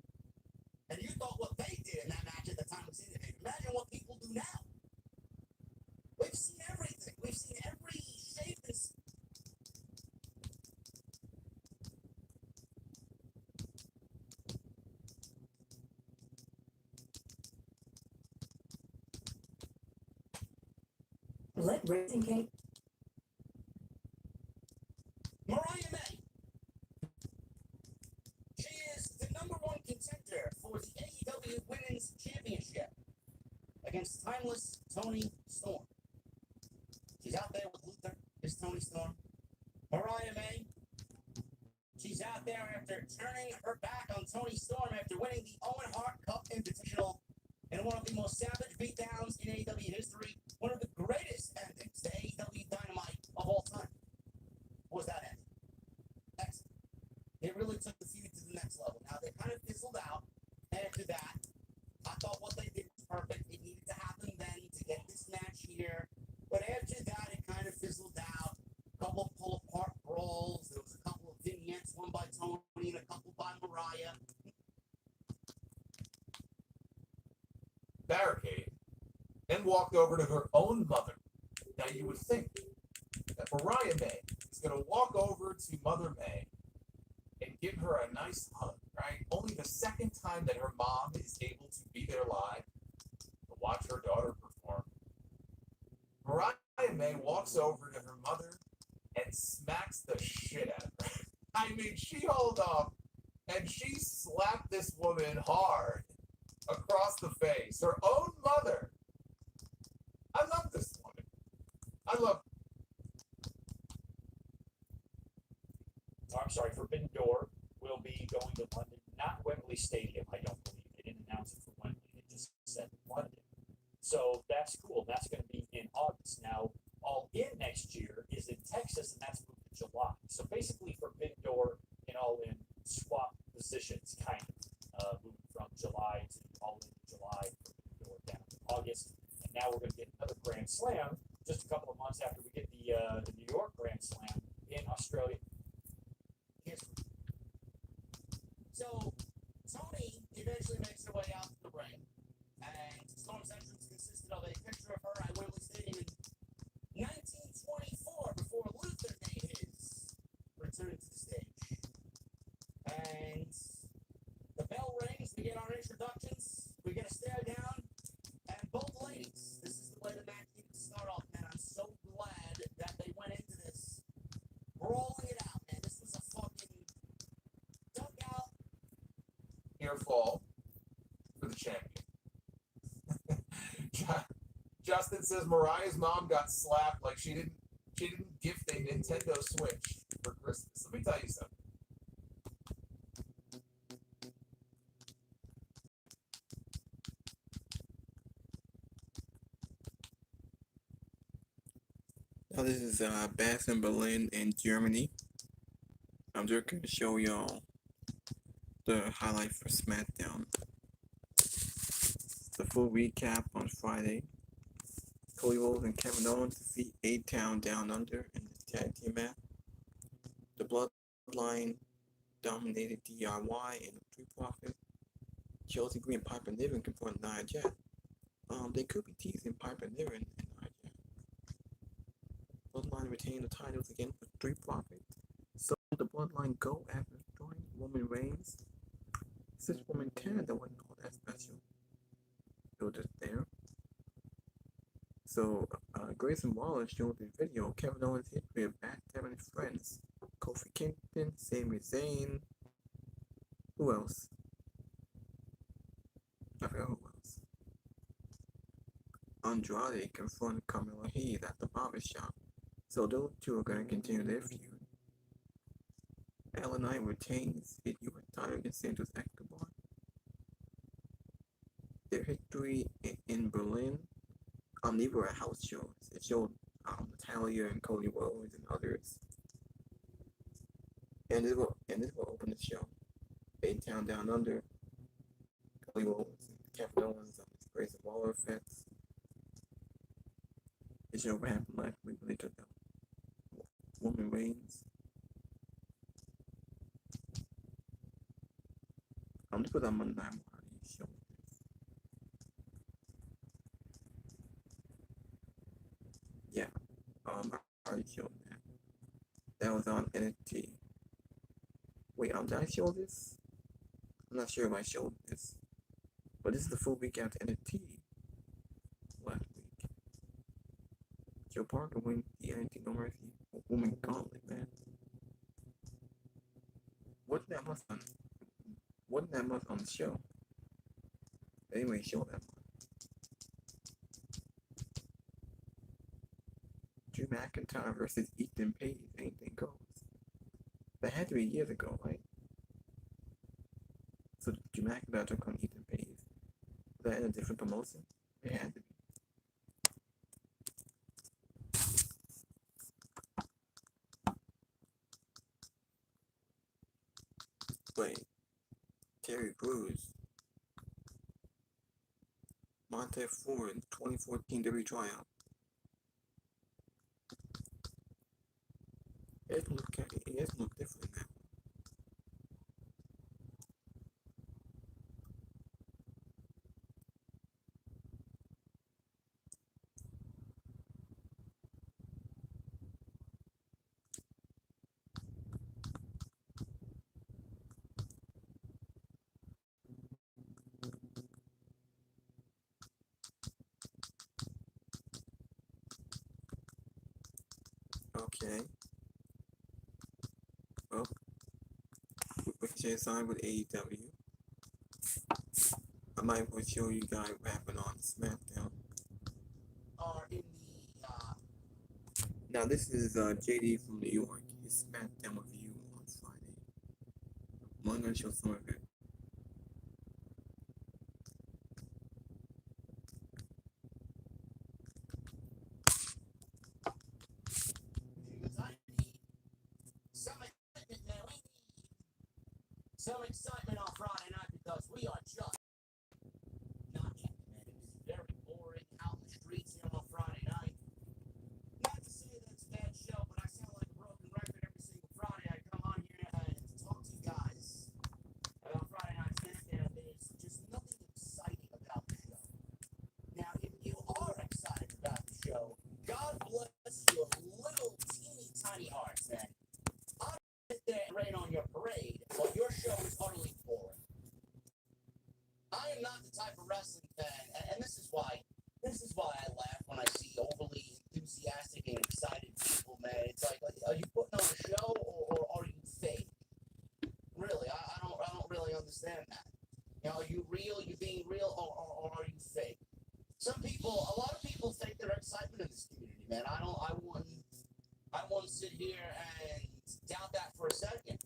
And you thought what they did in that match at the time was innovative. Imagine what people do now. We've seen everything. We've seen every shape and Let Racing Cake. Mariah May. She is the #1 contender for the AEW Women's Championship against timeless Toni Storm. She's out there with Luther, is Toni Storm. Mariah May, she's out there after turning her back on Toni Storm after winning the Owen Hart Cup Invitational in one of the most savage beatdowns in AEW history, one of the greatest endings to AEW Dynamite of all time. What was that ending? Excellent. It really took the feud to the next level. Now, they kind of fizzled out after that. I thought what they did was perfect. It needed to happen then to get this match here. But after that, it kind of fizzled out. A couple of pull-apart brawls. There was a couple of vignettes, one by Toni and a couple by Mariah. Barricade, then walked over to her own mother. Now you would think that Mariah May is going to walk over to Mother May and give her a nice hug, right? Only the second time that her mom is able to be there live to watch her daughter perform. Mariah May walks over to her mother and smacks the shit out of her. I mean, she hauled off and she slapped this woman hard across the face. Her own mother. I love this woman. I love. I'm sorry, Forbidden Door will be going to London, not Wembley Stadium, I don't believe. They didn't announce it for Wembley, they just said London. So that's cool. That's going to be in August. Now, All In next year is in Texas, and that's moved to July. So basically, Forbidden Door and All In swap positions, kind of, moving from July to All In July, Forbidden Door down to August. And now we're going to get another Grand Slam just a couple of months after we get the New York Grand Slam in Australia. So, Toni eventually makes her way out to the ring, and Storm's entrance near fall for the champion. Justin says Mariah's mom got slapped like she didn't gift a Nintendo Switch for Christmas. Let me tell you something. Now this is Bass in Berlin in Germany. I'm just going to show y'all the highlight for Smackdown. The full recap on Friday. Cody Rhodes and Kevin Owens defeat A-Town Down Under in the tag team match. The Bloodline dominated DIY in the Street Profit. Chelsea Green and Piper Niven confront Nia Jax. They could be teasing Piper Niven and Nia Jax. Bloodline retain the titles again for Street Profit. So the Bloodline go after destroying Roman Reigns. This woman Canada wasn't all that special. They were just there. So Grayson Waller showed the video of Kevin Owens' history of backstabbing his friends. Kofi Kingston, Sami Zayn. Who else? I forgot who else. Andrade confronted Carmelo Hayes at the barbershop. So those two are going to continue their feud. LA Knight retains his US title against Santos Escobar. Their history in Berlin. These were house shows. It showed Natalia and Cody Rhodes and others. And this will open the show. A-Town Down Under. Cody Rhodes and Kevin Owens on the Grayson Waller effects. It showed what happened last week when they took out Roman Reigns. This was on Monday Night Raw. Show this. Yeah, I already showed that. That was on NXT. Wait, did I show this? I'm not sure if I showed this. But this is the full week after NXT last week. Joe Parker wins the NXT No Mercy Woman Gauntlet match. Wasn't that much on the show? Anyway, show that much. Drew McIntyre versus Ethan Page. Anything goes. That had to be years ago, right? So Drew McIntyre took on Ethan Page. Was that in a different promotion? It had to be. Wait. Terry Crews. Montez Ford in 2014 WWE tryout. It doesn't look different now. Okay. Well, Ricochet signed with AEW. I might want to show you guys what happened on Smackdown. In Now this is JD from New York. His Smackdown review on Friday. I'm going to show some of it. some excitement on Friday night because we are just not yet, man. It is very boring out in the streets here on Friday night. Not to say that it's a bad show, but I sound like a broken record every single Friday. I come on here and talk to you guys about Friday Night Smackdown. There's just nothing exciting about the show. Now, if you are excited about the show, God bless your little teeny tiny hearts, man. Sit there and rain on your parade while your show is utterly boring. of people take their excitement in this community, man. I wouldn't sit here and doubt that for a second.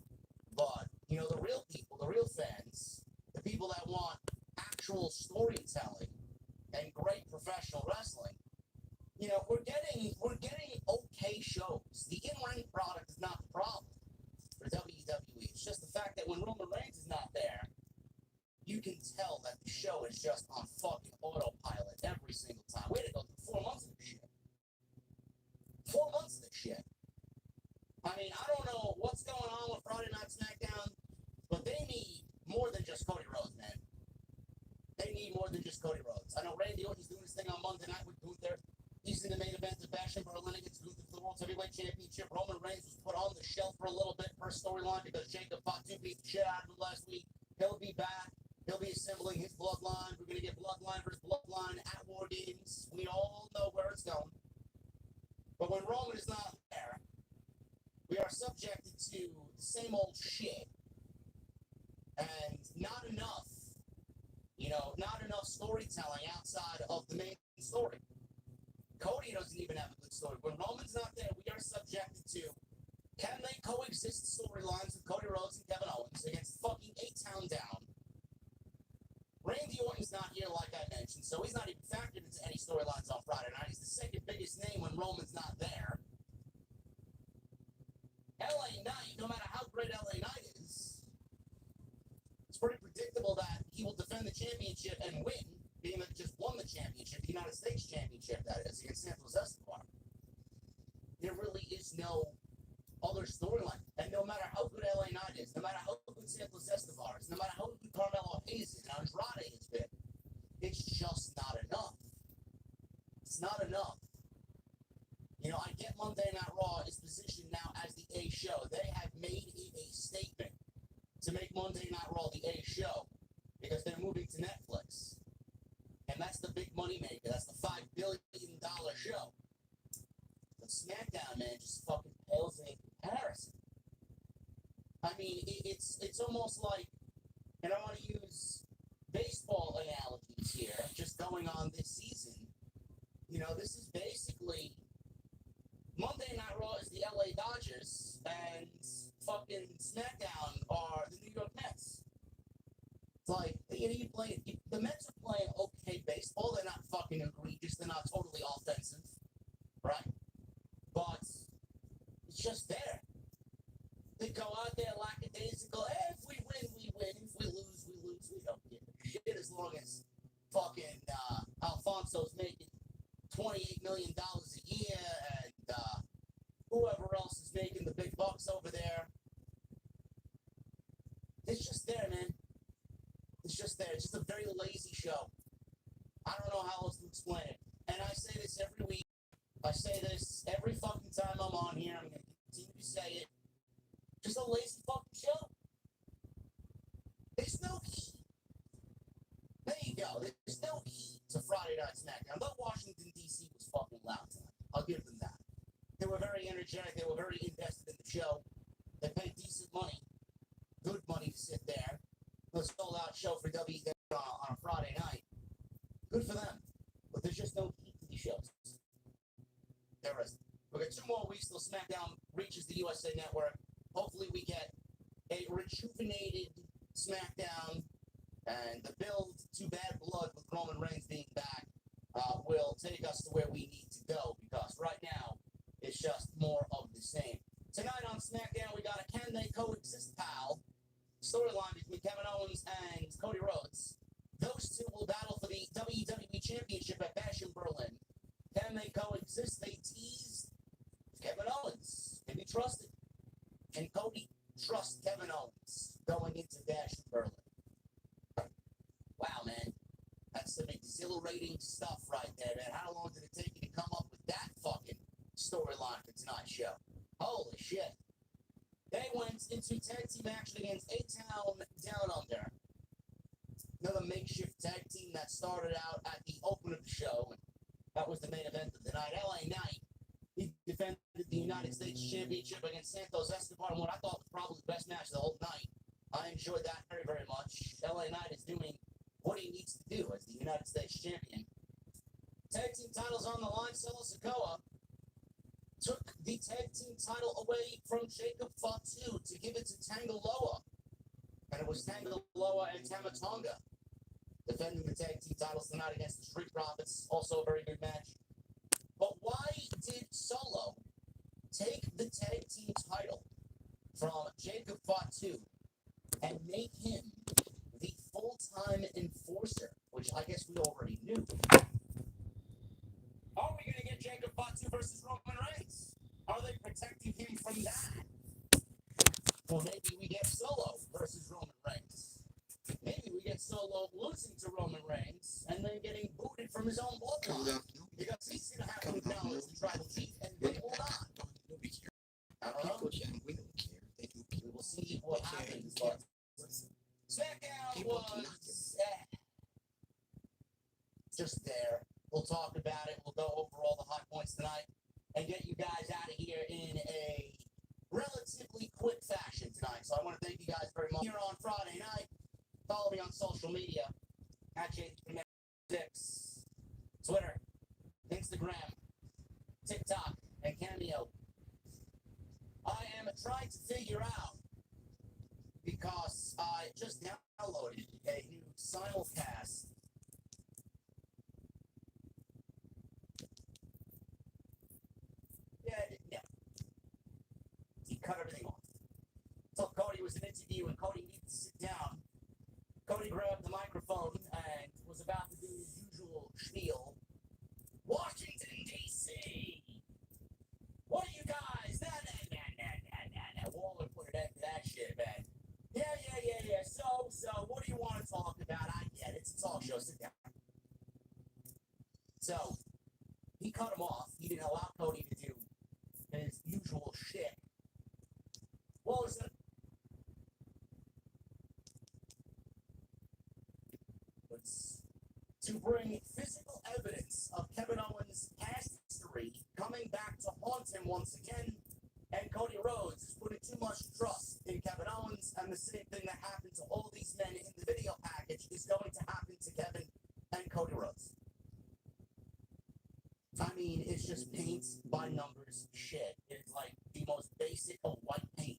But, you know, the real people, the real fans, the people that want actual storytelling and great professional wrestling, you know, we're getting okay shows. The in-ring product is not the problem for WWE. It's just the fact that when Roman Reigns is not there, you can tell that the show is just on fucking autopilot every single time. We had to go through 4 months of this shit. 4 months of this shit. I mean, I don't know what's going on with Friday Night Smackdown, but they need more than just Cody Rhodes, man. They need more than just Cody Rhodes. I know Randy Orton's doing his thing on Monday night with Gunther. He's in the main event of Bastion Berlin against Gunther for the World Heavyweight Championship. Roman Reigns was put on the shelf for a little bit for a storyline because Jacob Fatu beat the shit out of him last week. He'll be back. He'll be assembling his bloodline. We're going to get bloodline versus bloodline at War Games. We all know where it's going. But when Roman is not there, we are subjected to the same old shit. And not enough, not enough storytelling outside of the main story. Cody doesn't even have a good story. When Roman's not there, we are subjected to, can they coexist storylines with Cody Rhodes and Kevin Owens against fucking 8-Town Down? Randy Orton's not here, like I mentioned, so he's not even factored into any storylines on Friday night. He's the second biggest name when Roman's not there. LA Knight, no matter how great LA Knight is, it's pretty predictable that he will defend the championship and win, being that he just won the championship, the United States Championship, that is, against Santos Escobar. There really is no other storyline. And no matter how good LA Knight is, no matter how good Santos Escobar is, no matter how good Carmelo Hayes is, and Andrade has been, it's just not enough. It's not enough. You know, I get Monday Night Raw is positioned now as the A show. They have made it a statement to make Monday Night Raw the A show because they're moving to Netflix. And that's the big money maker. That's the $5 billion show. But SmackDown, man, just fucking pales in comparison. I mean, it's almost like, and I want to use baseball analogies here, just going on this season. You know, this is basically Monday Night Raw is the LA Dodgers, and fucking SmackDown are the New York Mets. It's like, the Mets are playing okay baseball. They're not fucking egregious. They're not totally offensive, right? But it's just there. They go out there lackadaisical. If we win, we win. If we lose, we lose. We don't give a shit as long as fucking Alfonso's making $28 million a year and whoever else is making the big bucks over there. It's just there, man. It's just there. It's just a very lazy show. I don't know how else to explain it. And I say this every week. I say this every fucking time I'm on here. I'm going to continue to say it. Just a lazy fucking show. There's no heat. There you go. There's no heat to Friday Night Smackdown. Though Washington, D.C. was fucking loud tonight. I'll give them that. They were very energetic. They were very invested in the show. They paid decent money. Good money to sit there. A sold-out show for WWE on a Friday night. Good for them. But there's just no heat to these shows. There isn't. We've got 2 more weeks till SmackDown reaches the USA Network. Hopefully we get a rejuvenated SmackDown, and the build to Bad Blood with Roman Reigns being back will take us to where we need to go, because right now it's just more of the same. Tonight on SmackDown we got a Can They Coexist Pal storyline between Kevin Owens and Cody Rhodes. Those two will battle for the WWE Championship at Bash in Berlin. Can they coexist? They teased Kevin Owens. Can be trusted. Can Cody trust Kevin Owens going into Bash in Berlin? Wow, man. That's some exhilarating stuff right there, man. How long did it take you to come up with that fucking storyline for tonight's show? Holy shit. They went into tag team action against 8-Town Down Under. Another makeshift tag team that started out at the open of the show, and that was the main event of the night. LA Knight, he defended the United States Championship against Santos Escobar in what I thought was probably the best match of the whole night. I enjoyed that very, very much. LA Knight is doing what he needs to do as the United States Champion. team titles on the line. Solo Sikoa took the tag team title away from Jacob Fatu to give it to Tangaloa. And it was Tangaloa and Tamatonga defending the tag team titles tonight against the Street Profits. Also a very good match. But why did Solo take the tag team title from Jacob Fatu and make him the full-time enforcer, which I guess we already knew? Are we going to get Jacob Fatu versus Roman Reigns? Are they protecting him from that? Well, maybe we get Solo versus Roman Reigns. Maybe we get Solo losing to Roman Reigns and then getting booted from his own bloodline. Because he's going to have to acknowledge the tribal chief, and they will not. I don't know. We don't care. They do. We will see what happens. But Smackdown was just there. We'll talk about it. We'll go over all the hot points tonight and get you guys out of here in a relatively quick fashion tonight. So I want to thank you guys very much. Here on Friday night, follow me on social media at J6, Twitter, Instagram, TikTok, and Cameo. I am trying to figure out, because I just downloaded a new simulcast. Yeah. He cut everything off. Told Cody it was an interview and Cody needed to sit down. Cody grabbed the microphone and was about to do his usual spiel. Washington, D.C. What are you guys? Nah. Waller put an end to that shit, man. Yeah. So, what do you want to talk about? I get it. It's a talk show. Sit down. So, he cut him off. He didn't allow Cody to do his usual shit. What was it? To bring physical evidence of Kevin Owens' past history coming back to haunt him once again, and Cody Rhodes is putting too much trust in Kevin Owens, and the same thing that happened to all these men in the video package is going to happen to Kevin and Cody Rhodes. I mean, it's just paint by numbers shit. It's like the most basic of white paint.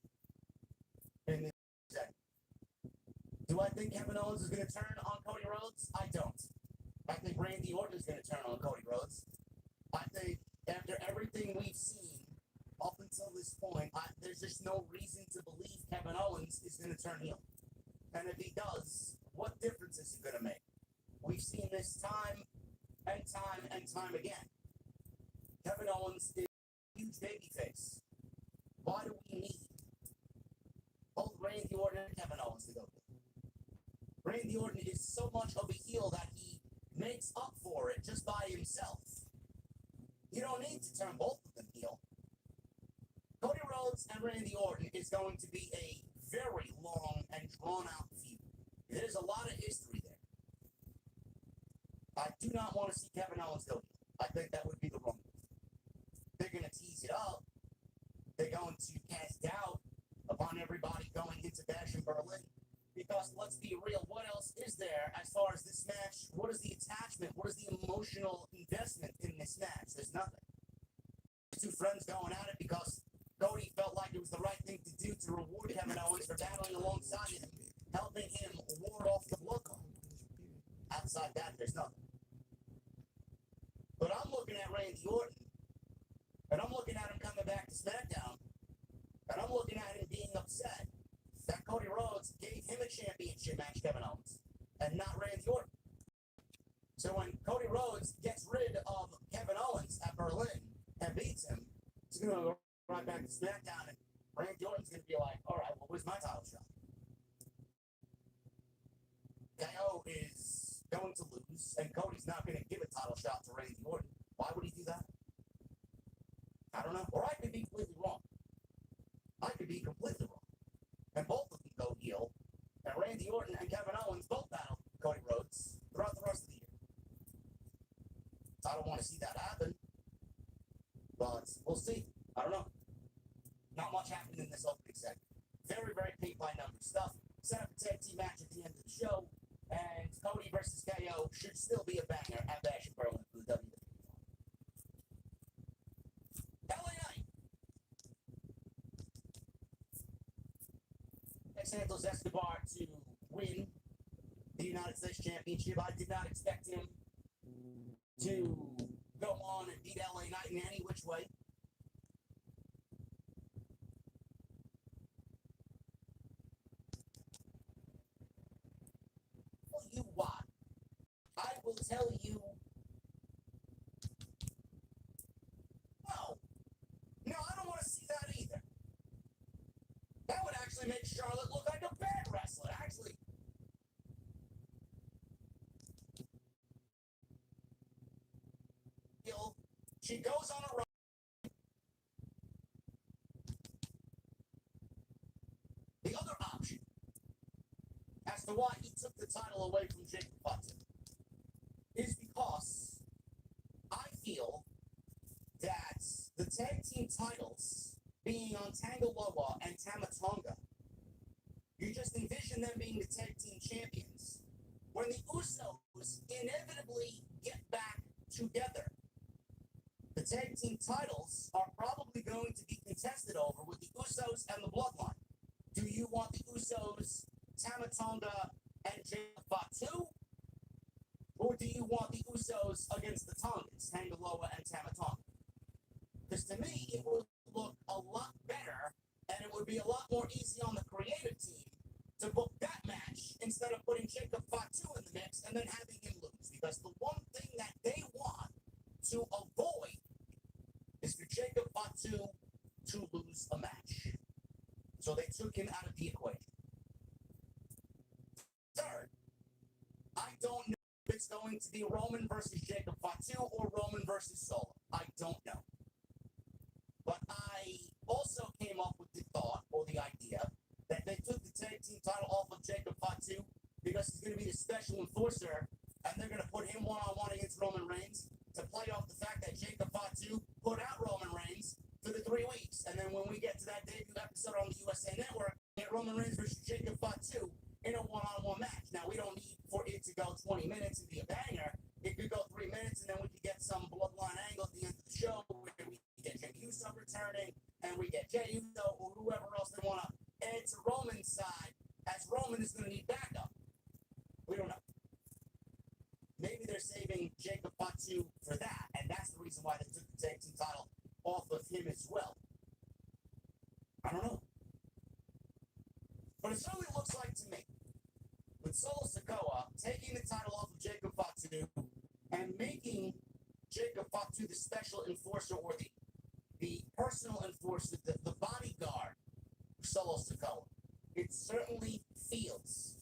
In this set. Do I think Kevin Owens is going to turn on Cody Rhodes? I don't. I think Randy Orton is going to turn on Cody Rhodes. I think after everything we've seen up until this point, there's just no reason to believe Kevin Owens is going to turn heel. And if he does, what difference is it going to make? We've seen this time and time and time again. Kevin Owens is a huge babyface. Why do we need both Randy Orton and Kevin Owens to go heel? Randy Orton is so much of a heel that he makes up for it just by himself. You don't need to turn both of them heel. Cody Rhodes and Randy Orton is going to be a very long and drawn-out feud. There's a lot of history there. I do not want to see Kevin Owens go heel. I think that would be the wrong move. They're going to tease it up. They're going to cast doubt upon everybody going into Bash in Berlin. Because let's be real, what else is there as far as this match? What is the attachment? What is the emotional investment in this match? There's nothing. Two friends going at it because Cody felt like it was the right thing to do to reward Kevin Owens for battling alongside him, helping him ward off the bloodline. Outside that, there's nothing. But I'm looking at Randy Orton, and I'm looking at him coming back to Smackdown, and I'm looking at him being upset that Cody Rhodes gave him a championship match, Kevin Owens, and not Randy Orton. So when Cody Rhodes gets rid of Kevin Owens at Berlin and beats him, he's going to go right back to SmackDown, and Randy Orton's going to be like, all right, well, where's my title shot? KO is going to lose, and Cody's not going to give a title shot to Randy Orton. Why would he do that? I don't know. Or I could be completely wrong. And both of them go heel, and Randy Orton and Kevin Owens both battle Cody Rhodes throughout the rest of the year. I don't want to see that happen, but we'll see. I don't know. Not much happened in this opening segment. Very, very paint by numbers stuff. Set up a tag team match at the end of the show, and Cody versus KO should still be a banger at Bash in Berlin for the WWE. Santos Escobar to win the United States Championship. I did not expect him to go on and beat LA Knight in any which way. Tell you what, I will tell you. No, I don't want to see that either. That would actually make Charlotte look like a bad wrestler. Actually, she goes on a run. The other option as to why he took the title away from Jacob Button is because I feel that the tag team titles being on Tangaloa and Tamatonga, you just envision them being the tag team champions. When the Usos inevitably get back together, the tag team titles are probably going to be contested over with the Usos and the Bloodline. Do you want the Usos, Tamatonga, and Jacob Fatu? Or do you want the Usos against the Tongans, Tangaloa and Tamatonga? Because to me, it would look a lot better, and it would be a lot more easy on the creative team to book that match instead of putting Jacob Fatu in the mix and then having him lose. Because the one thing that they want to avoid is for Jacob Fatu to lose a match. So they took him out of the equation. Third, I don't know if it's going to be Roman versus Jacob Fatu or Roman versus Solo. I don't know. But I also came up with the thought or the idea that they took the tag team title off of Jacob Fatu because he's going to be the special enforcer, and they're going to put him one-on-one against Roman Reigns to play off the fact that Jacob Fatu put out Roman Reigns for the 3 weeks. And then when we get to that debut episode on the USA Network, get Roman Reigns versus Jacob Fatu in a one-on-one match. Now, we don't need for it to go 20 minutes and be a banger. It could go 3 minutes, and then we could get some bloodline angle at the end of the show where we get Jey Uso returning, and we get Jey Uso or whoever else they want to add to Roman's side, as Roman is going to need backup. We don't know. Maybe they're saving Jacob Fatu for that, and that's the reason why they took the tag team title off of him as well. I don't know. But it certainly looks like to me, with Solo Sikoa taking the title off of Jacob Fatu and making Jacob Fatu the special enforcer or the personal enforcer, the bodyguard for Solo Sikoa, it certainly feels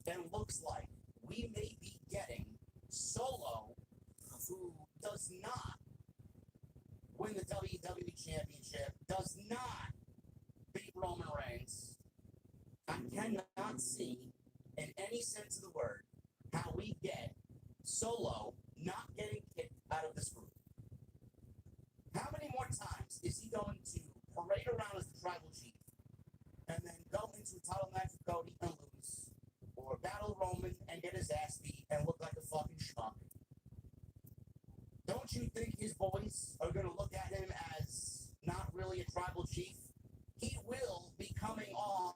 and looks like we may be getting Solo, who does not win the WWE Championship, does not beat Roman Reigns. I cannot see, in any sense of the word, how we get Solo not getting kicked out of this group. How many more times is he going to parade around as the tribal chief and then go into a title match with Cody and lose, or battle Roman and get his ass beat and look like a fucking schmuck? Don't you think his boys are going to look at him as not really a tribal chief? He will be coming off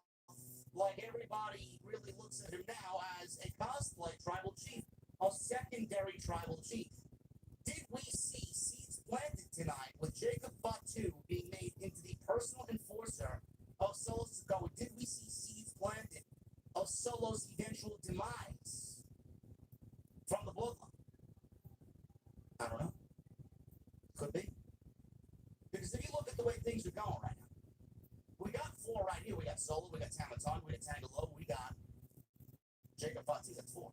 like everybody really looks at him now as a cosplay tribal chief, a secondary tribal chief. Did we see seeds planted tonight with Jacob Fatu being made into the personal enforcer of Solo Sikoa? Did we see seeds planted of Solo's eventual demise from the bloodline? I don't know. Could be. Because if you look at the way things are going right now, we got 4 right here. We got Solo, we got Tamatonga, we got Tangaloa, we got Jacob Fatu. That's 4.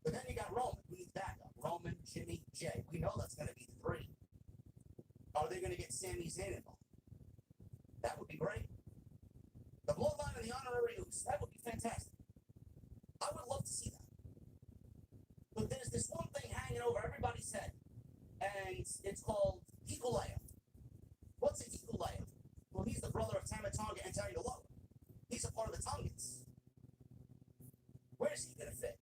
But then you got Roman. Who needs backup? Roman, Jimmy, Jay. We know that's going to be the 3. Are they going to get Sami Zayn involved? That would be great. The Bloodline and the Honorary Usos. That would be fantastic. I would love to see that. But there's this one thing hanging over everybody's head, and it's called Hikuleo. What's a Hikuleo? Well, he's the brother of Tamatonga and Tangaloa. He's a part of the Tongans. Where's he going to fit?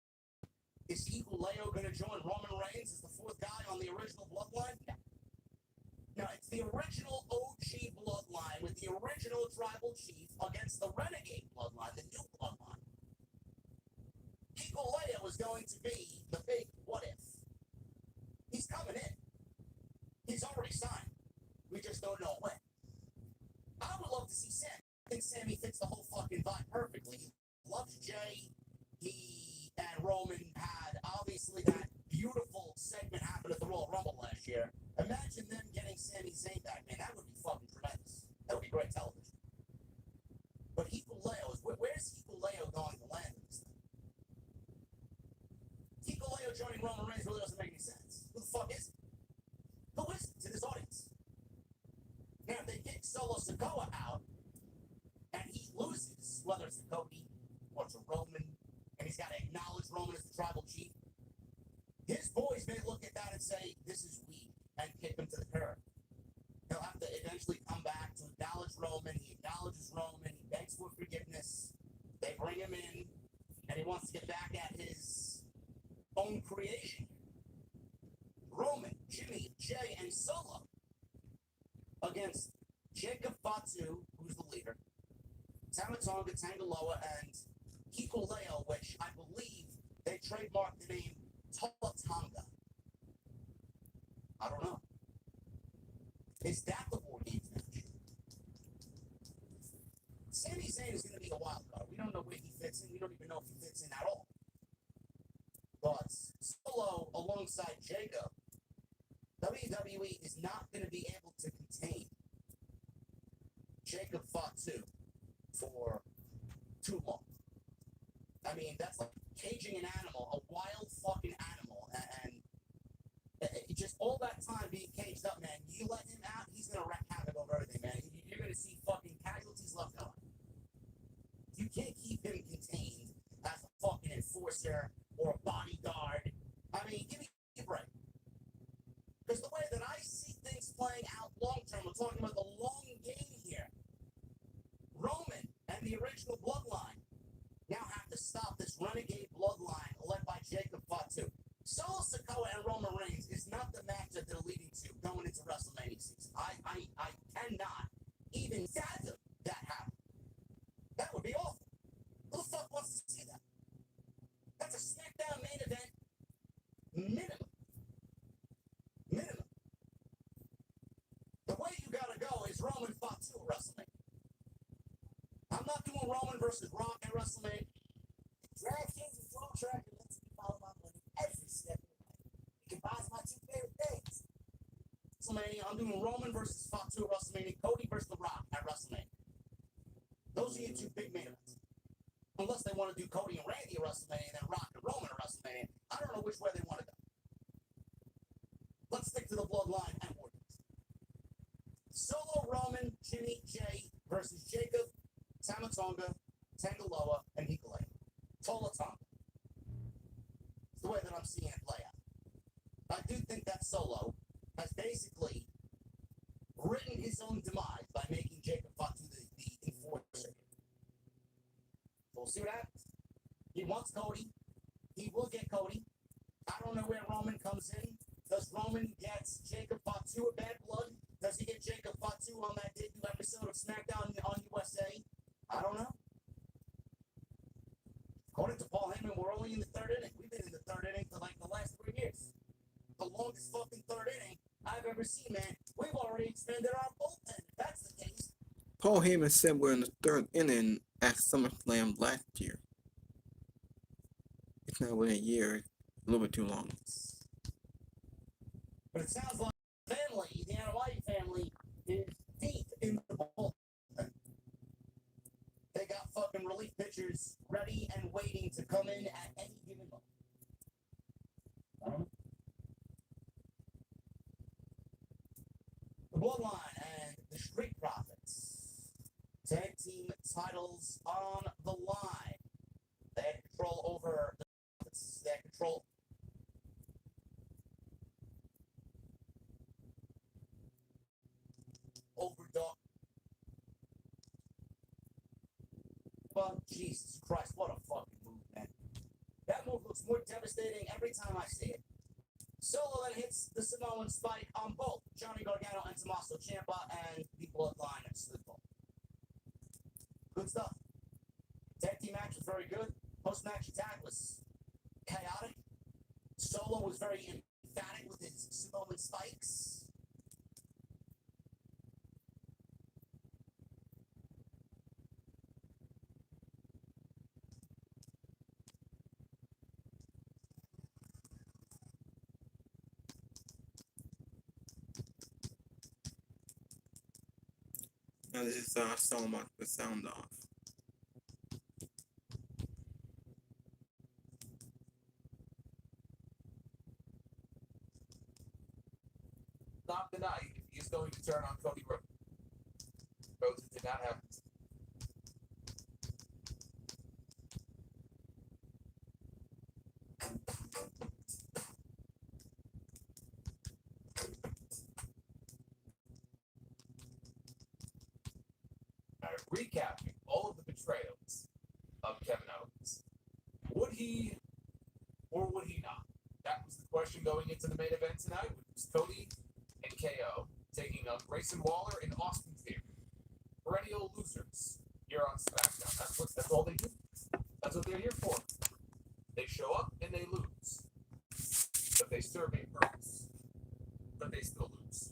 Is Hikuleo going to join Roman Reigns as the 4th guy on the original Bloodline? No. Now, it's the original OG bloodline with the original tribal chief against the renegade bloodline, the new bloodline. Hikuleo is going to be the big what if. He's coming in. He's already signed. We just don't know when. I would love to see Sammy. I think Sammy fits the whole fucking vibe perfectly. He loves Jay. He and Roman had obviously that beautiful segment happen at the Royal Rumble last year. Imagine them getting Sami Zayn back, man. That would be fucking tremendous. That would be great television. But Hikuleo is where's Hikuleo going to land in this thing? Hikuleo joining Roman Reigns really doesn't make any sense. Who the fuck is it? Who is it to this audience? Now, if they kick Solo Sikoa out and he loses, whether it's to Cody or to Roman, and he's got to acknowledge Roman as the tribal chief, his boys may look at that and say, this is weak, and kick him to the curb. He'll have to eventually come back to acknowledge Roman. He acknowledges Roman. He begs for forgiveness. They bring him in, and he wants to get back at his own creation. Roman, Jimmy, Jay, and Solo against Jacob Fatu, who's the leader, Tama Tonga, Tangaloa, and Hikuleo, which I believe they trademarked the name Tonga. I don't know. Is that the War Games match? Sami Zayn is going to be a wild card. We don't know where he fits in. We don't even know if he fits in at all. But Solo alongside Jacob, WWE is not going to be able to contain Jacob Fatu for too long. I mean, that's like caging an animal, a wild fucking animal, and just all that time being caged up, man. You let him out, he's gonna wreak havoc over everything, man. You're gonna see fucking casualties left on. You can't keep him contained as a fucking enforcer or a bodyguard. I mean, give me a break. Because the way that I see things playing out long term, we're talking about the long game here. Roman and the original bloodline now have to stop this renegade bloodline led by Jacob Fatu. Solo Sikoa and Roman Reigns is not the match that they're leading to going into WrestleMania season. I cannot even fathom that happen. That would be awful. Who the fuck wants to see that? That's a Smackdown main event minimum. Minimum. The way you gotta go is Roman Fatu at WrestleMania. I'm not doing Roman versus Rock at WrestleMania. DraftKings is Flow Track and lets me follow my money every step of the way. You can buy my two favorite things. WrestleMania, I'm doing Roman versus Fatu at WrestleMania, Cody versus The Rock at WrestleMania. Those are your two big main events. Unless they want to do Cody and Randy at WrestleMania and then Rock and Roman at WrestleMania. I don't know which way they want to go. Let's stick to the bloodline and Wargames. Solo Roman, Jimmy, Jay versus Jacob, Tama Tonga, Tangaloa, and Hikuleo. Tola Tonga. It's the way that I'm seeing it play out. I do think that Solo has basically written his own demise by making Jacob Fatu the enforcer. We'll see what happens. He wants Cody. He will get Cody. I don't know where Roman comes in. Does Roman get Jacob Fatu a bad blood? Does he get Jacob Fatu on that debut episode of Smackdown on USA? I don't know. According to Paul Heyman, we're only in the third inning. We've been in the third inning for like the last 3 years. The longest fucking third inning I've ever seen, man. We've already expanded our bullpen. If that's the case. Paul Heyman said we're in the third inning at SummerSlam last year. It's not been a year, a little bit too long. But it sounds like the family, the Anoa'i family, is deep in the bullpen. They got fucking relief pitchers ready and waiting to come in at any given moment. I don't know. The Bloodline and the Street Profits. Tag team titles on the line. They had control over the Profits. They had control over Dog. Well, Jesus Christ, what a fucking move, man. That move looks more devastating every time I see it. Solo then hits the Samoan spike on both Johnny Gargano and Tommaso Ciampa, and the Bloodline slip up. Good stuff. Tag team match was very good. Post-match attack was chaotic. Solo was very emphatic with his Samoan spikes. Now this is sound off, the sound off. Not the night if he is going to turn on Cody Rhodes. Rhodes did not happen. Recapping all of the betrayals of Kevin Owens. Would he or would he not? That was the question going into the main event tonight, which was Cody and KO taking on Grayson Waller and Austin Theory. Perennial losers here on Smackdown. That's all they do. That's what they're here for. They show up and they lose. But they serve a purpose. But they still lose.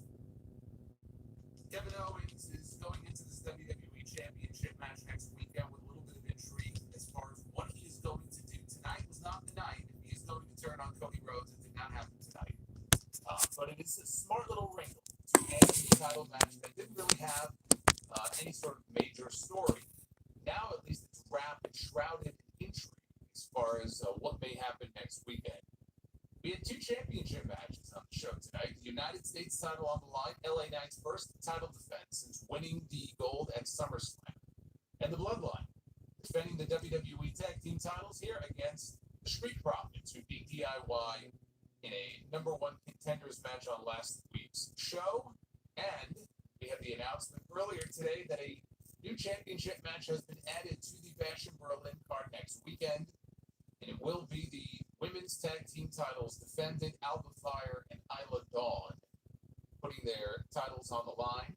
Kevin Owens is going into this WWE Championship match next weekend with a little bit of intrigue as far as what he is going to do. Tonight was not the night if he is going to turn on Cody Rhodes. It did not happen tonight. But it is a smart little wrinkle to end the title match that didn't really have any sort of major story. Now at least it's wrapped and shrouded in intrigue as far as what may happen next weekend. We had 2 championship matches on the show tonight. The United States title on the line, LA Knight's first title defense since winning the gold at SummerSlam. And the Bloodline, defending the WWE Tag Team titles here against the Street Profits, who beat DIY in a number 1 contenders match on last week's show. And we had the announcement earlier today that a new championship match has been added to the Bash in Berlin card next weekend. And it will be the women's tag team titles defended, Alba Fire and Isla Dawn, putting their titles on the line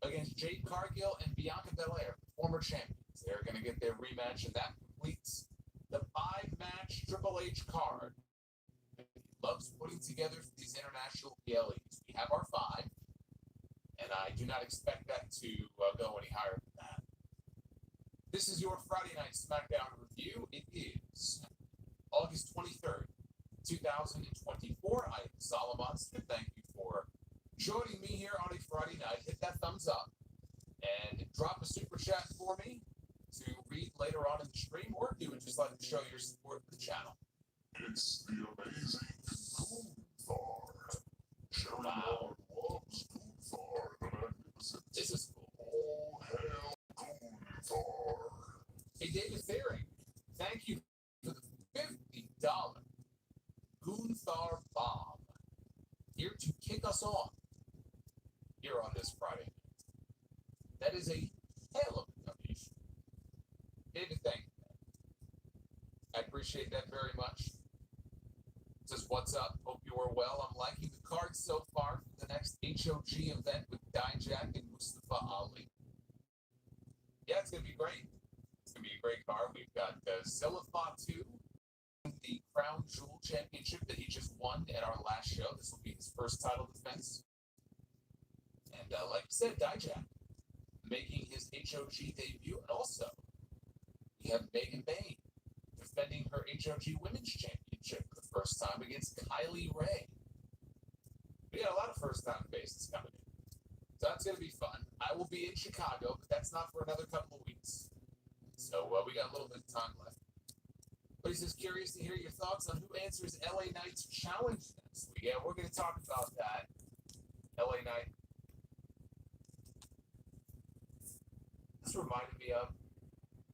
against Jade Cargill and Bianca Belair, former champions. They're going to get their rematch, and that completes the 5-match Triple H card. He loves putting together these international PLEs. We have our 5, and I do not expect that to go any higher than that. This is your Friday Night Smackdown review. It is August 23rd, 2024. I am Solomon Smith. Thank you for joining me here on a Friday night. Hit that thumbs up and drop a super chat for me to read later on in the stream, or do it just like to show your support for the channel. It's the amazing Gunther. Wow. Loves Gunther, the magnificent. This is cool. All hail Gunther. Hey, David Theory, thank you for the $50 Gunther bomb here to kick us off here on this Friday night. That is a hell of a donation. David, thank you. I appreciate that very much. Says, what's up? Hope you are well. I'm liking the cards so far for the next HOG event with Dijak and Mustafa Ali. Yeah, it's going to be great. It's going to be a great card. We've got Zilla Fatu, the Crown Jewel Championship that he just won at our last show. This will be his first title defense. And like I said, Dijak making his HOG debut. And also, we have Megan Bain defending her HOG Women's Championship for the first time against Kylie Ray. We got a lot of first-time faces coming in. So that's going to be fun. I will be in Chicago, but that's not for another couple of weeks. So we got a little bit of time left. But he says, curious to hear your thoughts on who answers LA Knight's challenge next week. Yeah, we're going to talk about that. LA Knight. This reminded me of,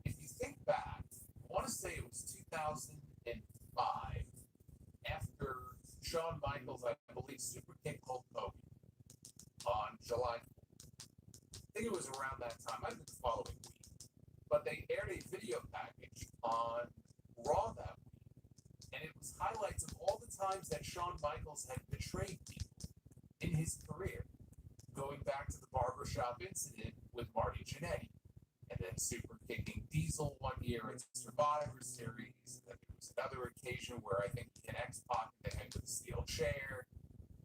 if you think back, I want to say it was 2005, after Shawn Michaels, I believe, super kicked Hulk Hogan on July 4th. I think it was around that time. I think the following week. But they aired a video package on Raw that week, and it was highlights of all the times that Shawn Michaels had betrayed people in his career, going back to the barbershop incident with Marty Jannetty, and then super kicking Diesel one year at Survivor Series. Then there was another occasion where I think an X-Pac hit him with a steel chair.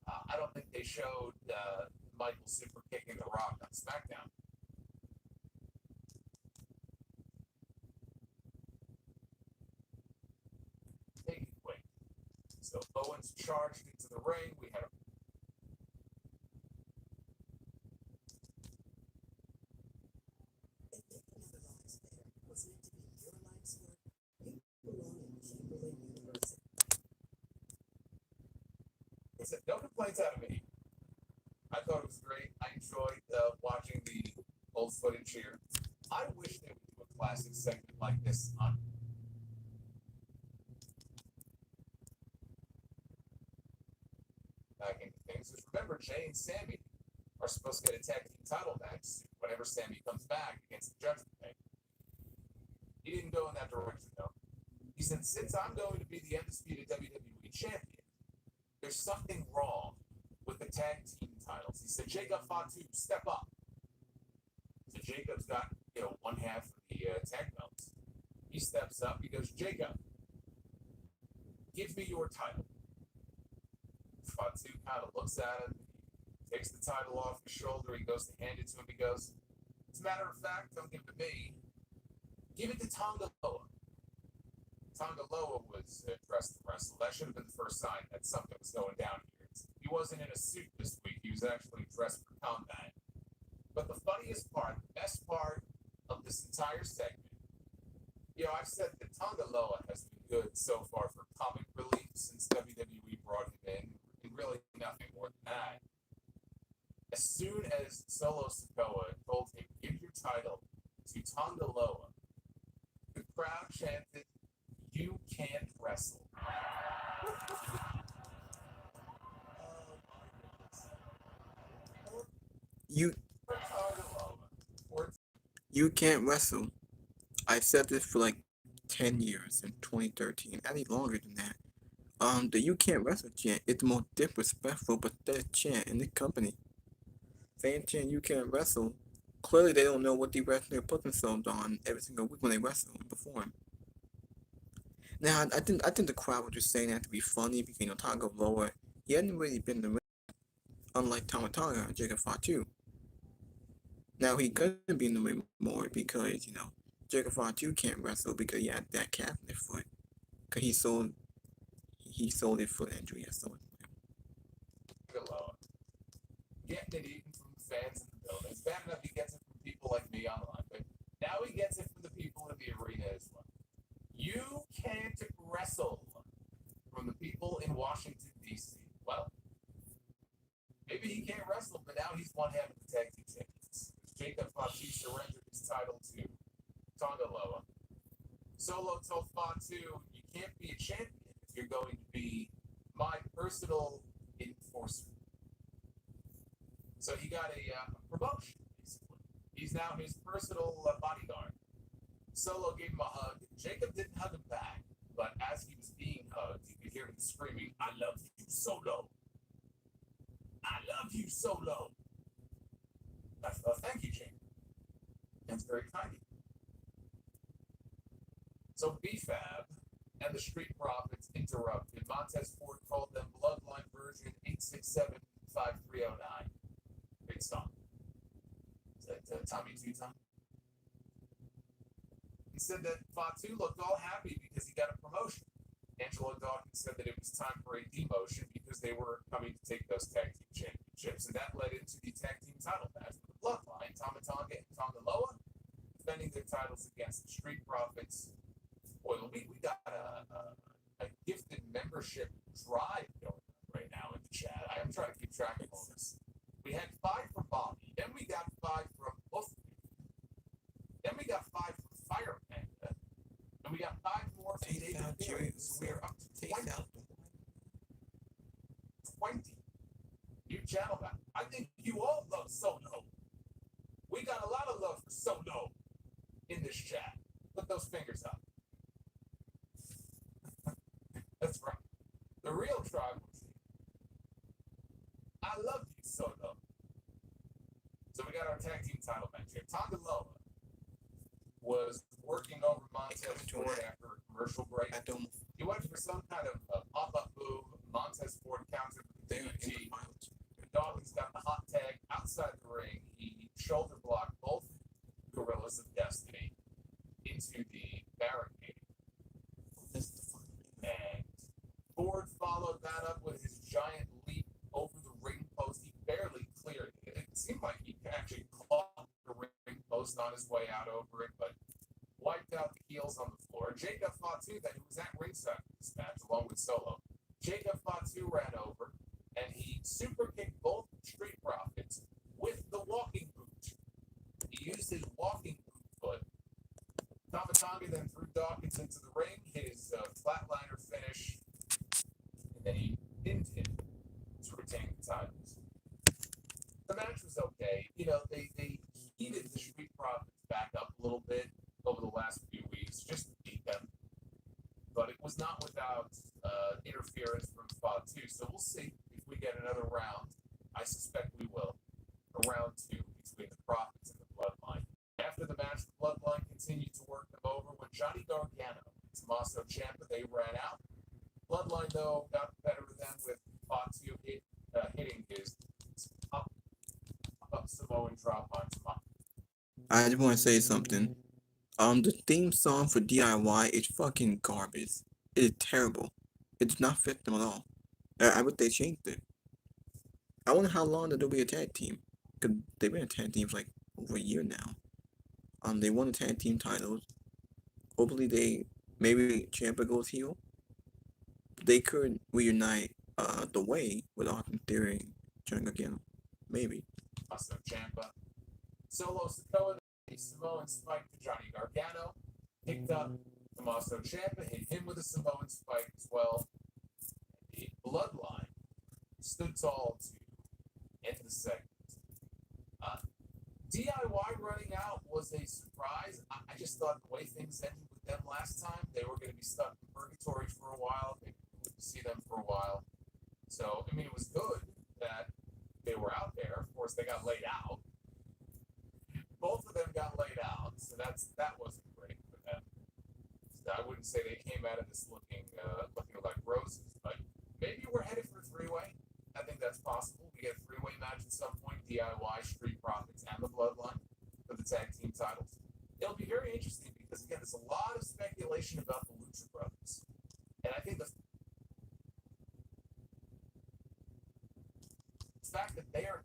I don't think they showed Michael super kicking The Rock on Smackdown. Take it quick. So Owens charged into the ring. We had a no complaints out of me. I thought it was great. I enjoyed watching the old footage here. I wish they would do a classic segment like this on. Back into things. Because remember, Jay and Sammy are supposed to get a tag team title match whenever Sammy comes back against the Judgment Day. He didn't go in that direction, though. He said, since I'm going to be the undisputed WWE champion, there's something wrong with the tag team titles. He said, Jacob Fatu, step up. So Jacob's got, one half of the tag belts. He steps up. He goes, Jacob, give me your title. Fatu kind of looks at him, takes the title off his shoulder. He goes to hand it to him. He goes, as a matter of fact, don't give it to me. Give it to Tonga Loa. Tonga Loa was dressed to wrestle. That should have been the first sign that something was going down here. He wasn't in a suit this week. He was actually dressed for combat. But the funniest part, the best part of this entire segment, I've said that Tonga Loa has been good so far for comic relief since WWE brought him in, and really nothing more than that. As soon as Solo Sikoa told him, give your title to Tonga Loa, the crowd chanted, you can't wrestle. You can't wrestle. I said this for like 10 years in 2013, any longer than that. The you can't wrestle chant is the most disrespectful but pathetic chant in the company. Fan chant you can't wrestle. Clearly they don't know what the wrestler puts themselves on every single week when they wrestle and perform. Now I think the crowd was just saying that to be funny because Tonga Loa, he hadn't really been in the ring, unlike Tama Tonga and Jacob Fatu. Now he couldn't be in the ring more because Jacob Fatu can't wrestle because he had that calf in his foot. Because he sold his foot injury. So getting it even from the fans in the building. It's bad enough he gets it from people like me online, but now he gets it from the people in the arena as well. You can't wrestle from the people in Washington, D.C. Well, maybe he can't wrestle, but now he's one half of the tag team champions. Jacob Fatu surrendered his title to Tonga Loa. Solo told Fatu, you can't be a champion if you're going to be my personal enforcer. So he got a promotion, basically. He's now his personal bodyguard. Solo gave him a hug. Jacob didn't hug him back, but as he was being hugged, you could hear him screaming, I love you, Solo. I love you, Solo. Thank you, Jacob. That's very kind of you. So BFAB and the Street Profits interrupted. Montez Ford called them Bloodline version 8675309. Great song. Is that Tommy Two Time? He said that Fatu looked all happy because he got a promotion. Angelo Dawkins said that it was time for a demotion because they were coming to take those tag team championships, and that led into the tag team title match with the Bloodline, Tama Tonga and Tonga Loa, defending their titles against the Street Profits. Boy, we got a gifted membership drive going on right now in the chat. I am trying to keep track of all this. We had 5 from Bobby, then we got 5 from Wolfman, then we got 5 from Fire Panda, and we got 5 more from David Perry. So we are up to 20. 20. You gentlemen, I think you all love Solo. We got a lot of love for Solo in this chat. Put those fingers up. That's right. The real tribal chief. I love you, Solo. So we got our tag team title match here. Tonga Loa was working over Montez Ford after a commercial break. He went for some kind of pop-up move. Montez Ford countered with the DDT. Dawkins got the hot tag outside the ring. He shoulder blocked both Gorillas of Destiny into the barricade. And Ford followed that up with his giant leap over the ring post. He barely cleared it. It seemed like he actually caught the ring post on his way out over it, but wiped out the heels on the floor. Jacob Fatu, that he was at ringside for this match, along with Solo. Jacob Fatu ran over, and he super kicked both Street Profits with the walking boot. He used his walking boot foot. Tamatanga then threw Dawkins into the ring, hit his flatliner finish, and then he pinned him to retain the titles. The match was okay. You know, they heated the Street Profits back up a little bit over the last few weeks just to beat them. But it was not without interference from Fatu. So we'll see if we get another round. I suspect we will. A round 2 between the Profits and the Bloodline. After the match, the Bloodline continued to work them over when Johnny Gargano and Tommaso Ciampa, they ran out. Bloodline, though, got the better of them with Fatu hitting his up Samoan drop on Tommaso. I just want to say something. The theme song for DIY is fucking garbage. It is terrible. It does not fit them at all. I wish they changed it. I wonder how long they'll be a tag team. Cause they've been a tag team for like over a year now. They won the tag team titles. Hopefully maybe Ciampa goes heel. They could reunite the Way with Austin Theory and Johnny Gargano. Maybe. Tommaso Ciampa. Solo Sikoa, a Samoan spike to Johnny Gargano. Picked up Tommaso Ciampa, hit him with a Samoan spike as well. The Bloodline stood tall to end the segment. DIY running out was a surprise. I just thought the way things ended with them last time, they were going to be stuck in purgatory for a while. They wouldn't see them for a while. So, I mean, it was good that they were out there. Of course, they got laid out. Both of them got laid out, so that wasn't great for them. So I wouldn't say they came out of this looking like roses, but maybe we're headed for a 3-way. I think that's possible. We get a 3-way match at some point, DIY, Street Profits, and the Bloodline for the tag team titles. It'll be very interesting because, again, there's a lot of speculation about the Lucha Brothers. And I think the fact that they are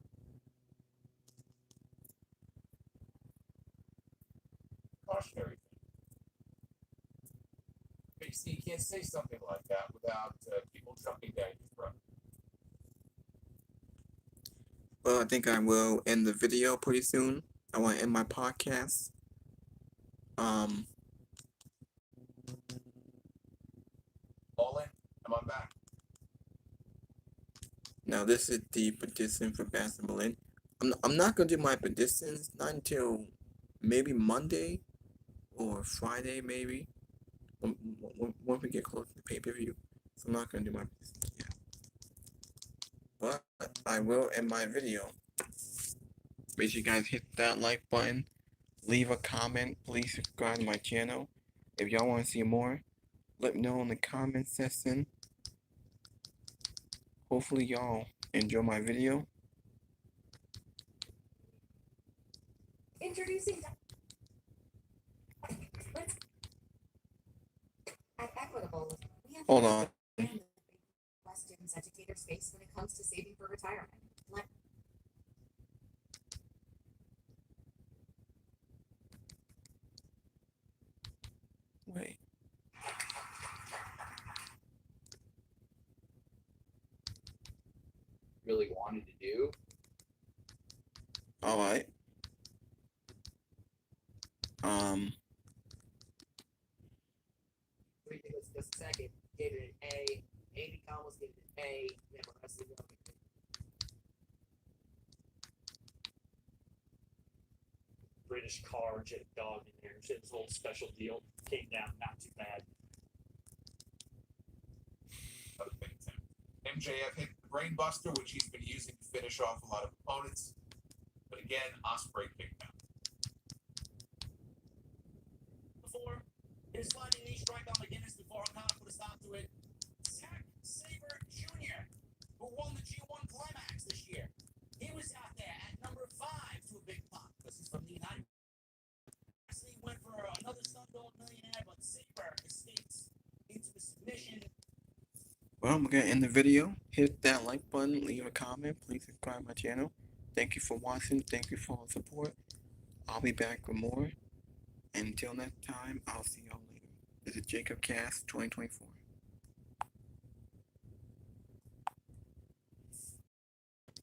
cautionary thing. But you see, you can't say something like that without people jumping down your throat. Well, I think I will end the video pretty soon. I want to end my podcast. All in. Come on back. Now this is the prediction for Basketball In. I'm not gonna do my predictions not until maybe Monday or Friday, maybe when we get close to the pay-per-view. So I'm not gonna do my predictions yet. But I will end my video. Make sure you guys hit that like button, leave a comment, please subscribe to my channel. If y'all want to see more, let me know in the comment section. Hopefully y'all enjoy my video. Introducing at Equitable, we have Hold on. questions educators face when it comes to saving for retirement. Wait. Really wanted to do. Alright. Three things just a second. Gave it an A. Amy Thomas gave it an A. Then the rest of the British car, jet dog in there. It was a little special deal. Came down not too bad. MJF hit the Brainbuster, which he's been using to finish off a lot of opponents. But again, Ospreay kicked out. Before his sliding knee strike on McGinnis before O'Connor put a stop to it. Zack Sabre Jr., who won the G1 Climax this year. He was out there at number 5 to a big pop because he's from the United. Actually went for another Stone Millionaire, but Sabre escapes into a submission. Well, we're gonna end the video. Hit that like button, leave a comment, please subscribe to my channel. Thank you for watching, thank you for the support. I'll be back with more. Until next time, I'll see y'all later. This is Jacob Cast 2024.